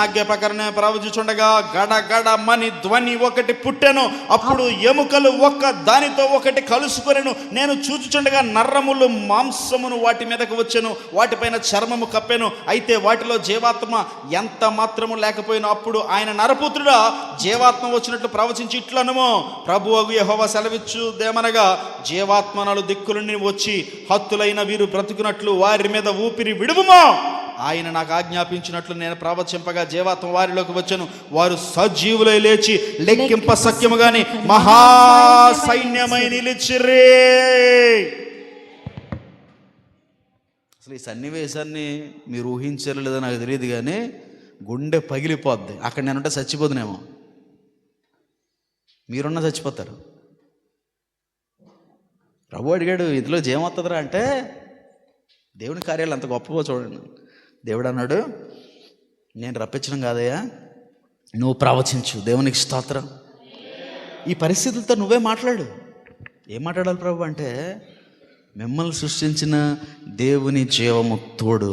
ఆజ్ఞ ప్రకారం ప్రవచించుండగా గడగడ మని ధ్వని ఒకటి పుట్టెను. అప్పుడు ఎముకలు ఒక దానితో ఒకటి కలుసుకొనెను. నేను చూచుచుండగా నర్రములు మాంసమును వాటి మీదకు వచ్చెను, వాటిపైన చర్మము కప్పెను. అయితే వాటిలో జీవాత్మ ఎంత మాత్రము లేకపోయినా. అప్పుడు ఆయన నరపుత్రుడా జీవాత్మ వచ్చినట్లు ప్రవచించి ఇట్లనుము, ప్రభువగు యెహోవా సెలవిచ్చుదేమనగా జీవాత్మనలు దిక్కుల నుండి వచ్చి హత్తులైన వీరు బ్రతుకున్నట్లు వారి మీద ఊపిరి విడువుమో. ఆయన నాకు ఆజ్ఞాపించినట్లు నేను ప్రవచింపగా జీవాత్మ వారిలోకి వచ్చెను. వారు సజీవులై లేచి లెక్కింప సఖ్యము గాని మహాసైన్యమై నిలిచిరే. అసలు ఈ సన్నివేశాన్ని మీరు ఊహించారో లేదో నాకు తెలియదు, కానీ గుండె పగిలిపోద్ది. అక్కడ నేనుంటే చచ్చిపోదునేమో, మీరున్నా చచ్చిపోతారు. ప్రభు అడిగాడు ఇందులో ఏమవుతుందిరా అంటే దేవుని కార్యాలు అంత గొప్పగా చూడండి. దేవుడు అన్నాడు నేను రప్పించడం కాదయ్యా, నువ్వు ప్రవచించు. దేవునికి స్తోత్రం. ఈ పరిస్థితులతో నువ్వే మాట్లాడు. ఏం మాట్లాడాలి ప్రభు అంటే, మిమ్మల్ని సృష్టించిన దేవుని జీవము తోడు,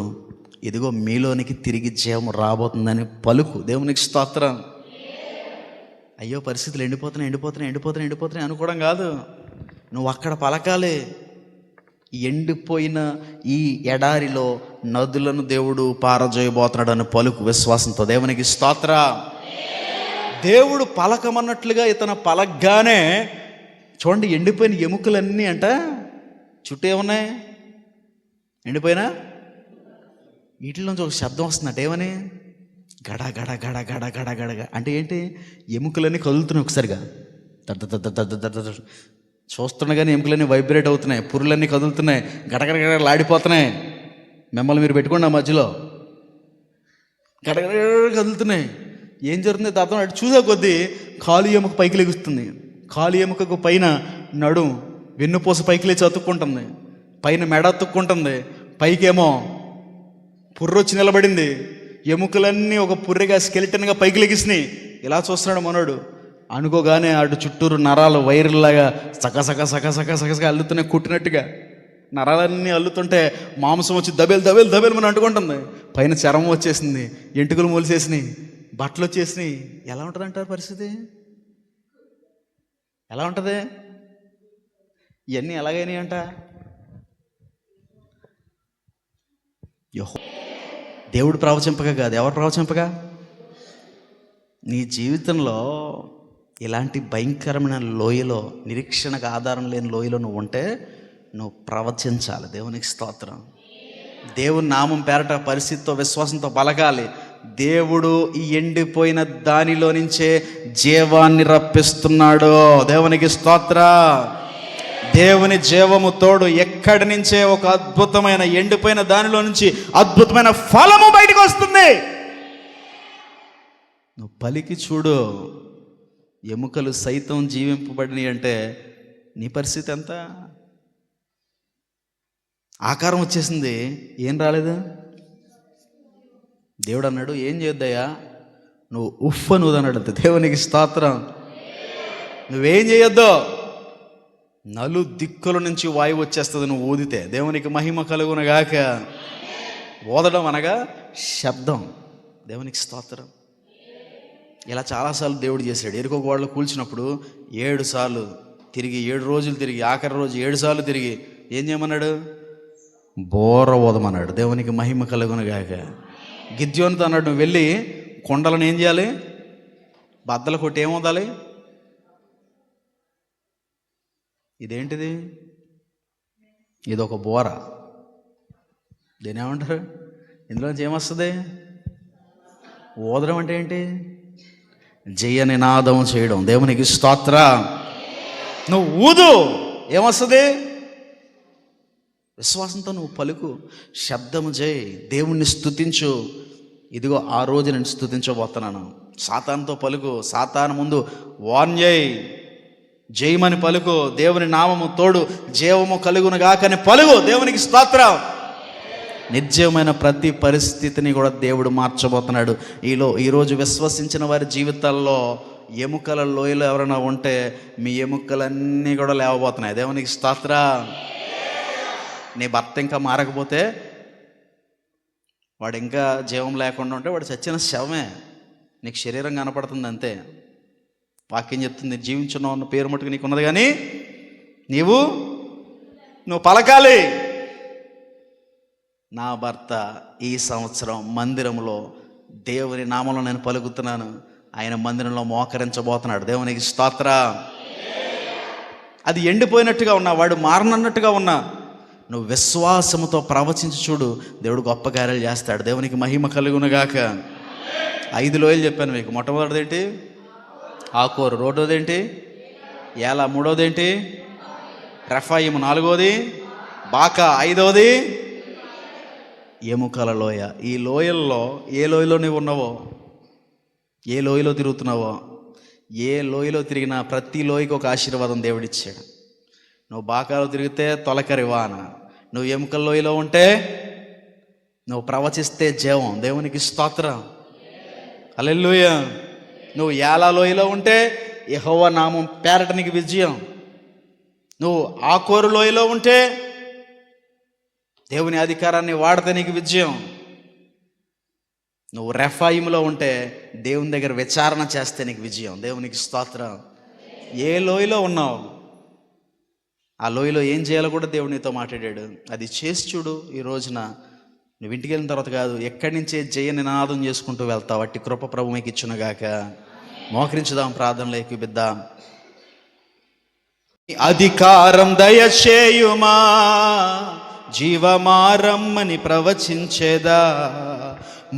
ఇదిగో మీలోనికి తిరిగి జీవము రాబోతుందని పలుకు. దేవునికి స్తోత్రం. అయ్యో పరిస్థితులు ఎండిపోతున్నాయి అనుకోవడం కాదు. నువ్వు అక్కడ పలకాలి. ఎండిపోయిన ఈ ఎడారిలో నదులను దేవుడు పారజోయబోతున్నాడు అని పలుకు విశ్వాసంతో. దేవునికి స్తోత్ర. దేవుడు పలకమన్నట్లుగా ఇతను పలకగానే చూడండి, ఎండిపోయిన ఎముకలన్నీ అంట చుట్టూ ఏమున్నాయి, ఎండిపోయినా వీటిలోంచి ఒక శబ్దం వస్తుందట. ఏమని? గడ గడ గడ గడ గడ గడ. అంటే ఏంటి? ఎముకలన్నీ కదులుతున్నాయి ఒకసారిగా. చూస్తుండగానే ఎముకలన్నీ వైబ్రేట్ అవుతున్నాయి, పురులన్నీ కదులుతున్నాయి, గడగడగడలాడిపోతున్నాయి. మిమ్మల్ని మీరు పెట్టుకోండి ఆ మధ్యలో. గడగడ కదులుతున్నాయి. ఏం జరుగుతుంది అర్థం అటు చూసే కొద్దీ కాలు ఎముక పైకి లెగుస్తుంది. కాలు ఎముకకు పైన నడుం వెన్నుపూస పైకి లేచి అతుక్కుంటుంది, పైన మెడ అతుక్కుంటుంది, పైకేమో పుర్రొచ్చి నిలబడింది. ఎముకలన్నీ ఒక పుర్రెగా స్కెలిటన్గా పైకి లెగిసినాయి. ఇలా చూస్తున్నాడు మనోడు. అనుకోగానే అటు చుట్టూరు నరాలు వైర్లాగా సక అల్లుతున్నాయి, కుట్టినట్టుగా నరాలన్నీ అల్లుతుంటే మాంసం వచ్చి దబేలు మనం అంటుకుంటుంది. పైన చర్మం వచ్చేసింది, ఎంటుకలు మూలిసేసినాయి, బట్టలు వచ్చేసినాయి. ఎలా ఉంటుంది అంటారు పరిస్థితి? ఎలా ఉంటుంది? ఇవన్నీ ఎలాగైనాయి అంట? దేవుడు ప్రవచింపగా కాదు. ఎవరు ప్రవచింపగా? నీ జీవితంలో ఇలాంటి భయంకరమైన లోయలో, నిరీక్షణకు ఆధారం లేని లోయలో నువ్వు ఉంటే నువ్వు ప్రవచించాలి. దేవునికి స్తోత్రం. దేవుని నామం పేరట పరిస్థితితో విశ్వాసంతో పలకాలి. దేవుడు ఈ ఎండిపోయిన దానిలో నుంచే జీవాన్ని రప్పిస్తున్నాడు. దేవునికి స్తోత్ర. దేవుని జీవము తోడు ఎక్కడి నుంచే ఒక అద్భుతమైన ఎండిపోయిన దానిలో నుంచి అద్భుతమైన ఫలము బయటకు వస్తుంది. నువ్వు పలికి చూడు. ఎముకలు సైతం జీవింపబడినాయి అంటే నీ పరిస్థితి ఎంత? ఆకారం వచ్చేసింది, ఏం రాలేదు. దేవుడు అన్నాడు, ఏం చేయొద్దయ్యా, నువ్వు ఉఫ్ అని అన్నాడు. దేవునికి స్తోత్రం. నువ్వేం చేయొద్దు, నలు దిక్కుల నుంచి వాయువు వచ్చేస్తుంది నువ్వు ఊదితే. దేవునికి మహిమ కలుగునగాక. ఊదడం అనగా శబ్దం. దేవునికి స్తోత్రం. ఇలా చాలాసార్లు దేవుడు చేశాడు. ఎరుకో గోడలు కూల్చినప్పుడు 7 సార్లు తిరిగి, 7 రోజులు తిరిగి, ఆఖరి రోజు 7 సార్లు తిరిగి ఏం చేయమన్నాడు? బోర ఊదమన్నాడు. దేవునికి మహిమ కలుగునగాక. గిద్యోనుతో అన్నాడు, నువ్వు వెళ్ళి కొండలను ఏం చేయాలి? బద్దలు కొట్టి ఏం ఊదాలి? ఇదేంటిది? ఇదొక బోర. దీని ఏమంటారు? ఇందులోంచి ఏమొస్తుంది? ఊదడం అంటే ఏంటి? జయ నినాదం చేయడం. దేవునికి స్తోత్ర. నువ్వు ఊదు, ఏమొస్తుంది? విశ్వాసంతో నువ్వు పలుకు, శబ్దము చేయి, దేవుణ్ణి స్తుతించు. ఇదిగో ఆ రోజు నేను స్తుతించబోతున్నాను. సాతానుతో పలుకు, సాతాను ముందు వార్న్ చేయి, జయమని పలుకు. దేవుని నామము తోడు జీవము కలుగునుగాకని పలుకు. దేవునికి స్తోత్రం. నిర్జీవమైన ప్రతి పరిస్థితిని కూడా దేవుడు మార్చబోతున్నాడు. ఈరోజు విశ్వసించిన వారి జీవితాల్లో ఎముకల లోయలో ఎవరైనా ఉంటే మీ ఎముకలన్నీ కూడా లేవబోతున్నాయి. దేవునికి స్తోత్రం. నీ భర్త ఇంకా మారకపోతే, వాడు ఇంకా జీవం లేకుండా ఉంటే వాడు చచ్చిన శవమే. నీకు శరీరం కనపడుతుంది అంతే. వాక్యం చెప్తుంది, జీవించున్నావు అన్న పేరు మటుకు నీకు ఉన్నది, కానీ నువ్వు పలకాలి. నా భర్త ఈ సంవత్సరం మందిరంలో దేవుని నామంలో నేను పలుకుతున్నాను, ఆయన మందిరంలో మోకరించబోతున్నాడు. దేవునికి స్తోత్ర. అది ఎండిపోయినట్టుగా ఉన్నా, వాడు మారనన్నట్టుగా ఉన్నా, నువ్వు విశ్వాసముతో ప్రవచించి చూడు, దేవుడు గొప్ప కార్యాలు చేస్తాడు. దేవునికి మహిమ కలుగునుగాక. 5 లోయలు చెప్పాను మీకు. మొట్టమొదటిది ఏంటి? ఆకోరు. రెండోది ఏంటి? ఏలా. మూడోది ఏంటి? రెఫాయిము. 4వది బాకా. 5వది ఎముకల లోయ. ఈ లోయల్లో ఏ లోయలో నువ్వు ఉన్నావో, ఏ లోయలో తిరుగుతున్నావో, ఏ లోయలో తిరిగినా ప్రతి లోయకి ఒక ఆశీర్వాదం దేవుడిచ్చాడు. నువ్వు బాకాలో తిరిగితే తొలకరి వాన, నువ్వు ఎముకల లోయలో ఉంటే నువ్వు ప్రవచిస్తే జీవం. దేవునికి స్తోత్రం. హల్లెలూయా. నువ్వు ఏలా లోయలో ఉంటే యెహోవా నామం పేరట నీకు విజయం. నువ్వు ఆకోరు లోయలో ఉంటే దేవుని అధికారాన్ని వాడితే నీకు విజయం. నువ్వు రెఫాయిములో ఉంటే దేవుని దగ్గర విచారణ చేస్తే నీకు విజయం. దేవునికి స్తోత్రం. ఏ లోయలో ఉన్నావు? ఆ లోయలో ఏం చేయాలో కూడా దేవుడు నీతో మాట్లాడాడు. అది చేసి చూడు. ఈ రోజున నువ్వు ఇంటికి వెళ్ళిన తర్వాత కాదు, ఎక్కడి నుంచే జయ నినాదం చేసుకుంటూ వెళ్తావు. అట్టి కృప ప్రభు మీకు ఇచ్చునుగాక. మోకరించుదాం, ప్రార్థనలో ఏకీపిద్దాం. అధికారం దయచేయుమా, జీవమారమ్మని ప్రవచించేదా,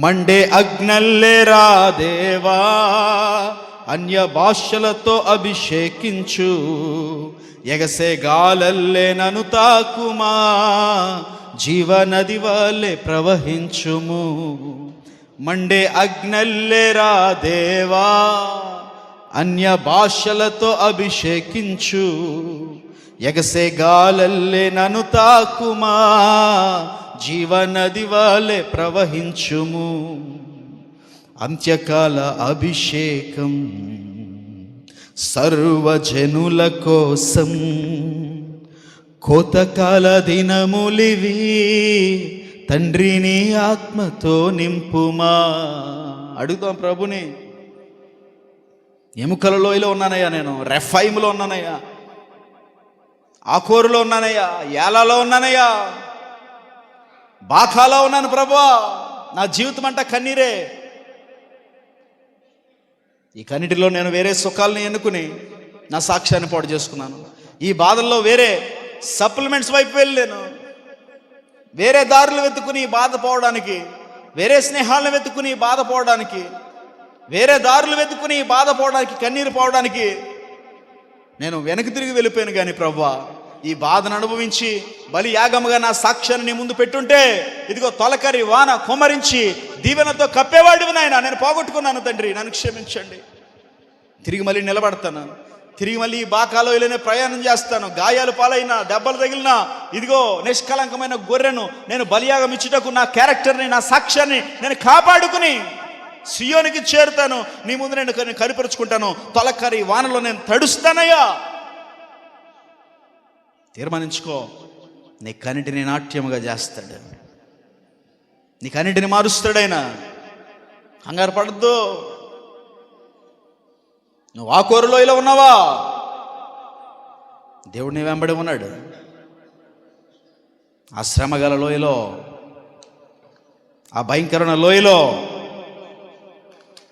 మండే అగ్నల్లేరా దేవా, అన్య భాషలతో అభిషేకించు, ఎగసే గాలల్లే నను తాకుమా, జీవనది వలె ప్రవహించుము. మండే అగ్నల్లేరా దేవా, అన్య భాషలతో అభిషేకించు, ఎగసే గాలల్లే నను తాకుమా, జీవనది వలె ప్రవహించుము. అంత్యకాల అభిషేకం సర్వజనుల కోసం, కోతకాల దినములివి, తండ్రిని ఆత్మతో నింపుమా. అడుగుతాం ప్రభుని. ఎముకల లోయలో ఉన్నానయ్యా, నేను రెఫైములో ఉన్నానయ్యా, ఆకోరులో ఉన్నానయ్యా, ఏలాలో ఉన్నానయ్యా, బాకాలో ఉన్నాను ప్రభువా. నా జీవితం అంతా కన్నీరే. ఈ కన్నిటిలో నేను వేరే సుఖాలను ఎన్నుకుని నా సాక్ష్యాన్ని పాటు చేసుకున్నాను. ఈ బాధల్లో వేరే సప్లిమెంట్స్ వైపు వెళ్ళాను. వేరే దారులు వెతుకుని బాధపోవడానికి, వేరే స్నేహాలను వెతుకుని బాధపోవడానికి, వేరే దారులు వెతుకుని బాధపోవడానికి, కన్నీరు పోవడానికి నేను వెనక్కి తిరిగి వెళ్ళిపోయాను. కానీ ప్రభువా, ఈ బాధను అనుభవించి బలి యాగముగా నా సాక్ష్యాన్ని నీ ముందు పెట్టుంటే, ఇదిగో తొలకరి వాన కుమ్మరించి దీవెనతో కప్పేవాడివి నాయన. నేను పోగొట్టుకున్నాను తండ్రి, నన్ను క్షమించండి. తిరిగి మళ్ళీ నిలబడతాను. తిరిగి మళ్ళీ ఈ బాకాలో ఇలానే ప్రయాణం చేస్తాను. గాయాలు పాలైనా, దెబ్బలు తగిలినా, ఇదిగో నిష్కలంకమైన గొర్రెను నేను బలియాగం ఇచ్చుటకు నా క్యారెక్టర్ని, నా సాక్ష్యాన్ని నేను కాపాడుకుని సియోనికి చేరుతాను. నీ ముందు నేను కనిపరుచుకుంటాను. తొలకరి వానలో నేను తడుస్తానయ్యా. తీర్మానించుకో. నీ కన్నిటిని నాట్యముగా చేస్తాడు. నీ కన్నిటిని మారుస్తాడైనా. కంగారు పడద్దు. నువ్వు ఆ కోరులోయలో ఉన్నావా? దేవుడు నీ వెంబడి ఉన్నాడు. ఆ శ్రమగల లోయలో, ఆ భయంకరమైన లోయలో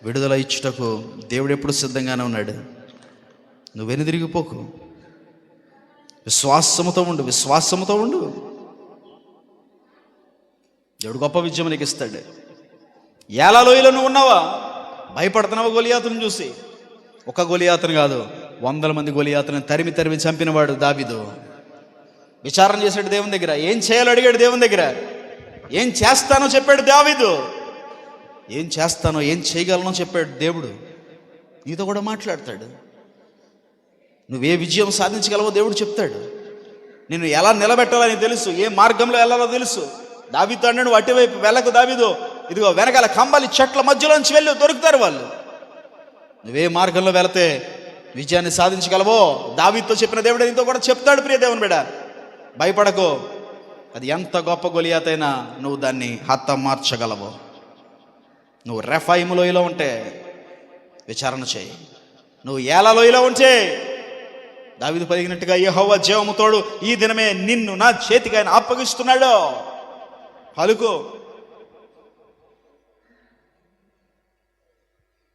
విడుదల ఇచ్చుటకు దేవుడు ఎప్పుడు సిద్ధంగానే ఉన్నాడు. నువ్వు వెనుదిరిగిపోకు. విశ్వాసముతో ఉండు, విశ్వాసముతో ఉండు. దేవుడు గొప్ప విజయం నీకు ఇస్తాడు. ఏలా లోయలో నువ్వు ఉన్నావా? భయపడుతున్నావా గొలియాతును చూసి? ఒక గొలియాతును కాదు, 100 మంది గొలియాతులను తరిమి తరిమి చంపినవాడు దావీదు. విచారణ చేశాడు దేవుని దగ్గర. ఏం చేయాలో అడిగాడు దేవుని దగ్గర. ఏం చేస్తానో చెప్పాడు దావీదు. ఏం చేస్తానో, ఏం చేయగలనో చెప్పాడు దేవుడు. నీతో కూడా మాట్లాడతాడు. నువ్వే విజయం సాధించగలవో దేవుడు చెప్తాడు. నేను ఎలా నిలబెట్టాలని తెలుసు, ఏ మార్గంలో వెళ్ళాలో తెలుసు. దావీదు అన్నాడు, నువ్వు అటువైపు వెళ్ళకు దావీదు, ఇదిగో వెనకాల కంబలి చెట్ల మధ్యలోంచి వెళ్ళి దొరుకుతారు వాళ్ళు. నువ్వే మార్గంలో వెళితే విజయాన్ని సాధించగలవో దావీదుతో చెప్పిన దేవుడు నీతో కూడా చెప్తాడు. ప్రియ దేవుని బిడ్డ, భయపడకో. అది ఎంత గొప్ప గొలియాతైనా నువ్వు దాన్ని హతమార్చగలవో. నువ్వు రెఫాయిము లోయలో ఉంటే విచారణ చేయి. నువ్వు ఏలా లోయలో ఉంటే దావీదు పలికినట్టుగా, యెహోవా జీవము తోడు, ఈ దినమే నిన్ను నా చేతికి ఆయన అప్పగిస్తున్నాడు. పలుకు.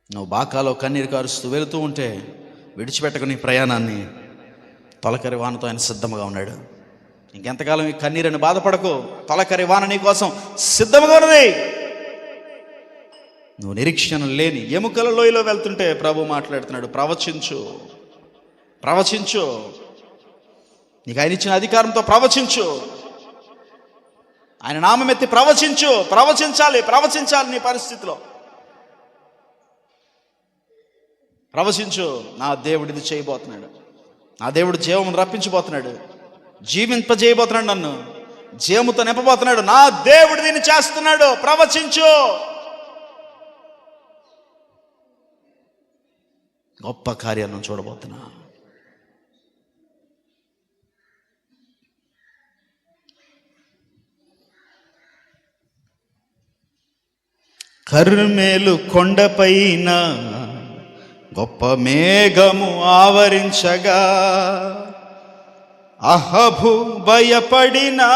నువ్వు బాకాలో కన్నీరు కారుస్తూ వెళుతూ ఉంటే విడిచిపెట్టకు నీ ప్రయాణాన్ని. తొలకరి వానతో ఆయన సిద్ధంగా ఉన్నాడు. ఇంకెంతకాలం ఈ కన్నీరుని బాధపడకు. తొలకరి వాన నీ కోసం సిద్ధంగా ఉన్నది. నువ్వు నిరీక్షణ లేని ఎముకల లోయలో వెళ్తుంటే ప్రభు మాట్లాడుతున్నాడు, ప్రవచించు, ప్రవచించు. నీకు ఆయన ఇచ్చిన అధికారంతో ప్రవచించు. ఆయన నామం ఎత్తి ప్రవచించు. ప్రవచించాలి, ప్రవచించాలి. నీ పరిస్థితిలో ప్రవచించు. నా దేవుడు ఇది చేయబోతున్నాడు. నా దేవుడు జీవమును రప్పించబోతున్నాడు. జీవింపజేయబోతున్నాడు. నన్ను జీవముతో నింపబోతున్నాడు. నా దేవుడు దీన్ని చేస్తున్నాడు. ప్రవచించు. గొప్ప కార్యాలను చూడబోతున్నా. కర్మేలు కొండపైన గొప్ప మేఘము ఆవరించగా, అహబు భయపడినా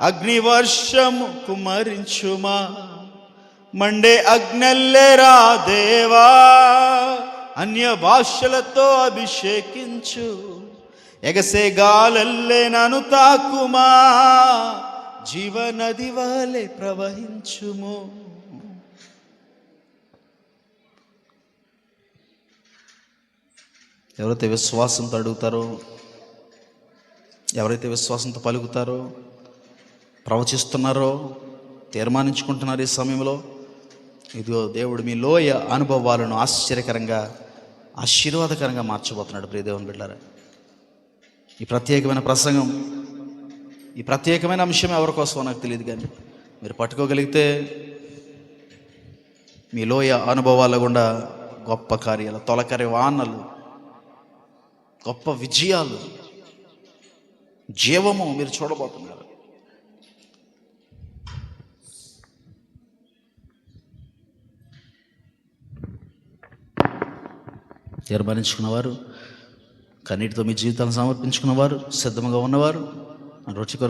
అగ్నివర్షము కుమరించుమా, మండే అగ్నెల్లెరా దేవా, అన్య భాషలతో అభిషేకించు, ఎగసే గాలల్లే నన్ను తాకుమా, జీవనది వలె ప్రవహించుము. ఎవరైతే విశ్వాసంతో అడుగుతారో, ఎవరైతే విశ్వాసంతో పలుకుతారో, ప్రవచిస్తున్నారో, తీర్మానించుకుంటున్నారు ఈ సమయంలో, ఇదిగో దేవుడు మీ లోయ అనుభవాలను ఆశ్చర్యకరంగా ఆశీర్వాదకరంగా మార్చబోతున్నాడు. ప్రియ దేవుని బిడ్డలారా, ఈ ప్రత్యేకమైన ప్రసంగం, ఈ ప్రత్యేకమైన అంశం ఎవరి కోసమో నాకు తెలియదు, కానీ మీరు పట్టుకోగలిగితే మీ లోయ అనుభవాల గుండా గొప్ప కార్యాలు, తొలకరి వానలు, గొప్ప విజయాలు, జీవము మీరు చూడబోతున్నారు. తీర్మానించుకున్నవారు, కన్నీటితో మీ జీవితాలను సమర్పించుకున్నవారు, సిద్ధంగా ఉన్నవారు, రుచి కొరకు